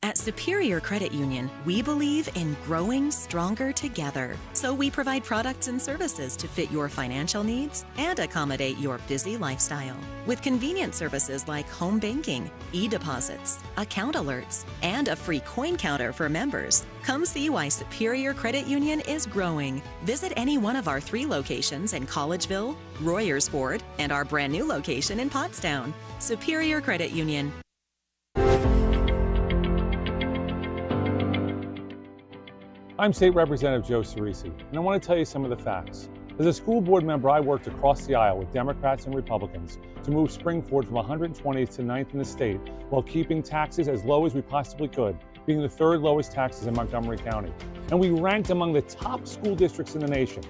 At Superior Credit Union, we believe in growing stronger together. So we provide products and services to fit your financial needs and accommodate your busy lifestyle. With convenient services like home banking, e-deposits, account alerts, and a free coin counter for members. Come see why Superior Credit Union is growing. Visit any one of our 3 locations in Collegeville, Royersford, and our brand new location in Pottstown. Superior Credit Union. I'm State Representative Joe Cerisi, and I want to tell you some of the facts. As a school board member, I worked across the aisle with Democrats and Republicans to move Springford from 120th to 9th in the state while keeping taxes as low as we possibly could, being the 3rd lowest taxes in Montgomery County. And we ranked among the top school districts in the nation.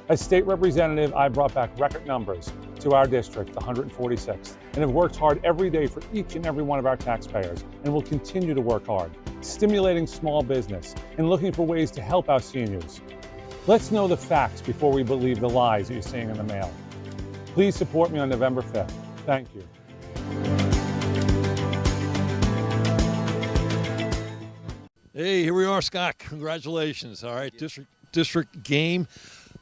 As state representative, I brought back record numbers to our district, the 146th, and have worked hard every day for each and every one of our taxpayers, and will continue to work hard, stimulating small business and looking for ways to help our seniors. Let's know the facts before we believe the lies that you're seeing in the mail. Please support me on November 5th. Thank you. Hey, here we are, Scott. Congratulations. All right, district game.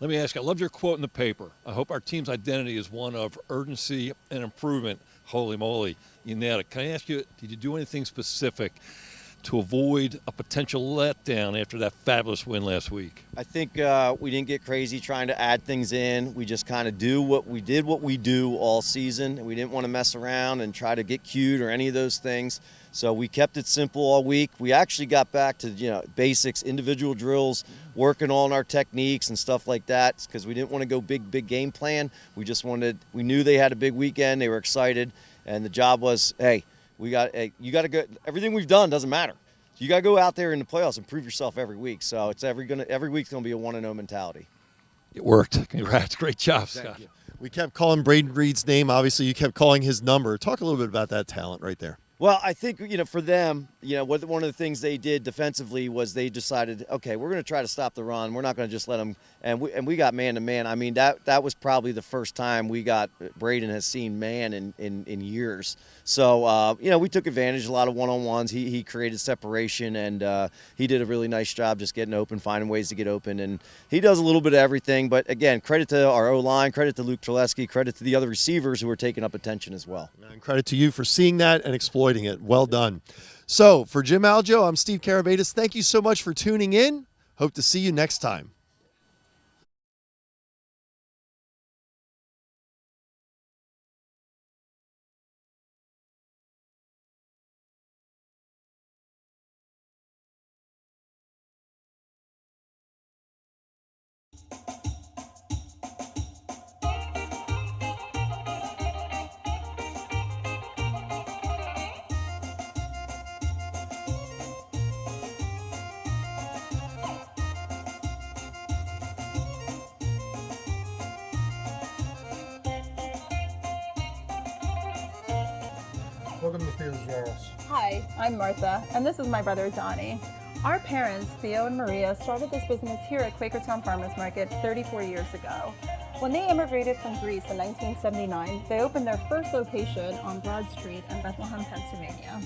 Let me ask you, I loved your quote in the paper. I hope our team's identity is one of urgency and improvement. Holy moly, you nailed it. Can I ask you, did you do anything specific to avoid a potential letdown after that fabulous win last week? I think we didn't get crazy trying to add things in. We just kind of do what we do all season. We didn't want to mess around and try to get cute or any of those things. So we kept it simple all week. We actually got back to basics, individual drills, working on our techniques and stuff like that because we didn't want to go big game plan. We knew they had a big weekend. They were excited, and the job was, hey, you got to go. Everything we've done doesn't matter. You got to go out there in the playoffs and prove yourself every week. So it's every week's going to be a 1-0 mentality. It worked. Congrats. Great job, Scott. We kept calling Braden Reed's name. Obviously, you kept calling his number. Talk a little bit about that talent right there. Well, I think, for them, one of the things they did defensively was they decided, okay, we're going to try to stop the run. We're not going to just let them, and we got man-to-man. I mean, that was probably the first time Braden has seen man in years. So, we took advantage of a lot of one-on-ones. He created separation, and he did a really nice job just getting open, finding ways to get open. And he does a little bit of everything. But, again, credit to our O-line, credit to Luke Treleski, credit to the other receivers who are taking up attention as well. And credit to you for seeing that and exploiting it. Well done. So, for Jim Aljo, I'm Steve Karabatis. Thank you so much for tuning in. Hope to see you next time. Welcome to Theo's Jarls. Hi, I'm Martha, and this is my brother Donnie. Our parents, Theo and Maria, started this business here at Quakertown Farmers Market 34 years ago. When they immigrated from Greece in 1979, they opened their first location on Broad Street in Bethlehem, Pennsylvania.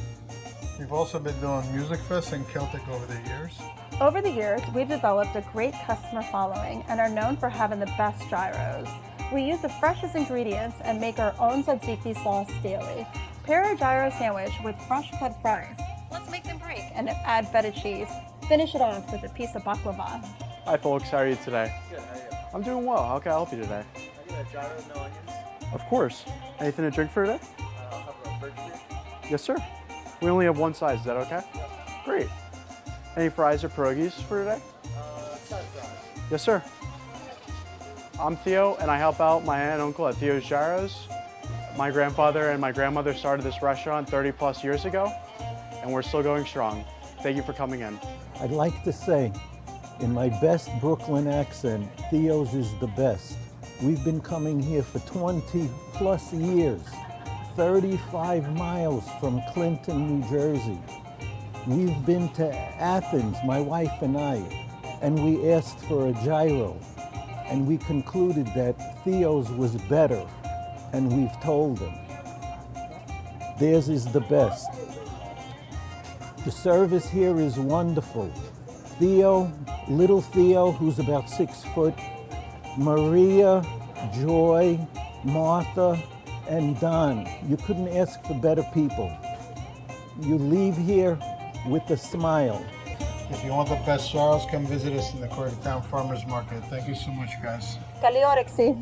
We've also been doing Music Fest and Celtic over the years. Over the years, we've developed a great customer following and are known for having the best gyros. We use the freshest ingredients and make our own tzatziki sauce daily. Pair a gyro sandwich with fresh cut fries. Let's make them break and add feta cheese. Finish it off with a piece of baklava. Hi folks, how are you today? Good, how are you? I'm doing well. How can I help you today? I get a gyro, no onions. Of course. Anything to drink for today? I'll have a birch beer. Yes, sir. We only have one size. Is that okay? Yep. Great. Any fries or pierogies for today? Side fries. Yes, sir. I'm Theo, and I help out my aunt and uncle at Theo's Gyros. My grandfather and my grandmother started this restaurant 30 plus years ago, and we're still going strong. Thank you for coming in. I'd like to say, in my best Brooklyn accent, Theo's is the best. We've been coming here for 20 plus years, 35 miles from Clinton, New Jersey. We've been to Athens, my wife and I, and we asked for a gyro, and we concluded that Theo's was better, and we've told them. Theirs is the best. The service here is wonderful. Theo, little Theo, who's about 6 foot, Maria, Joy, Martha, and Don. You couldn't ask for better people. You leave here with a smile. If you want the best Jarls, come visit us in the Quakertown Farmers Market. Thank you so much, guys. Καλή όρεξη.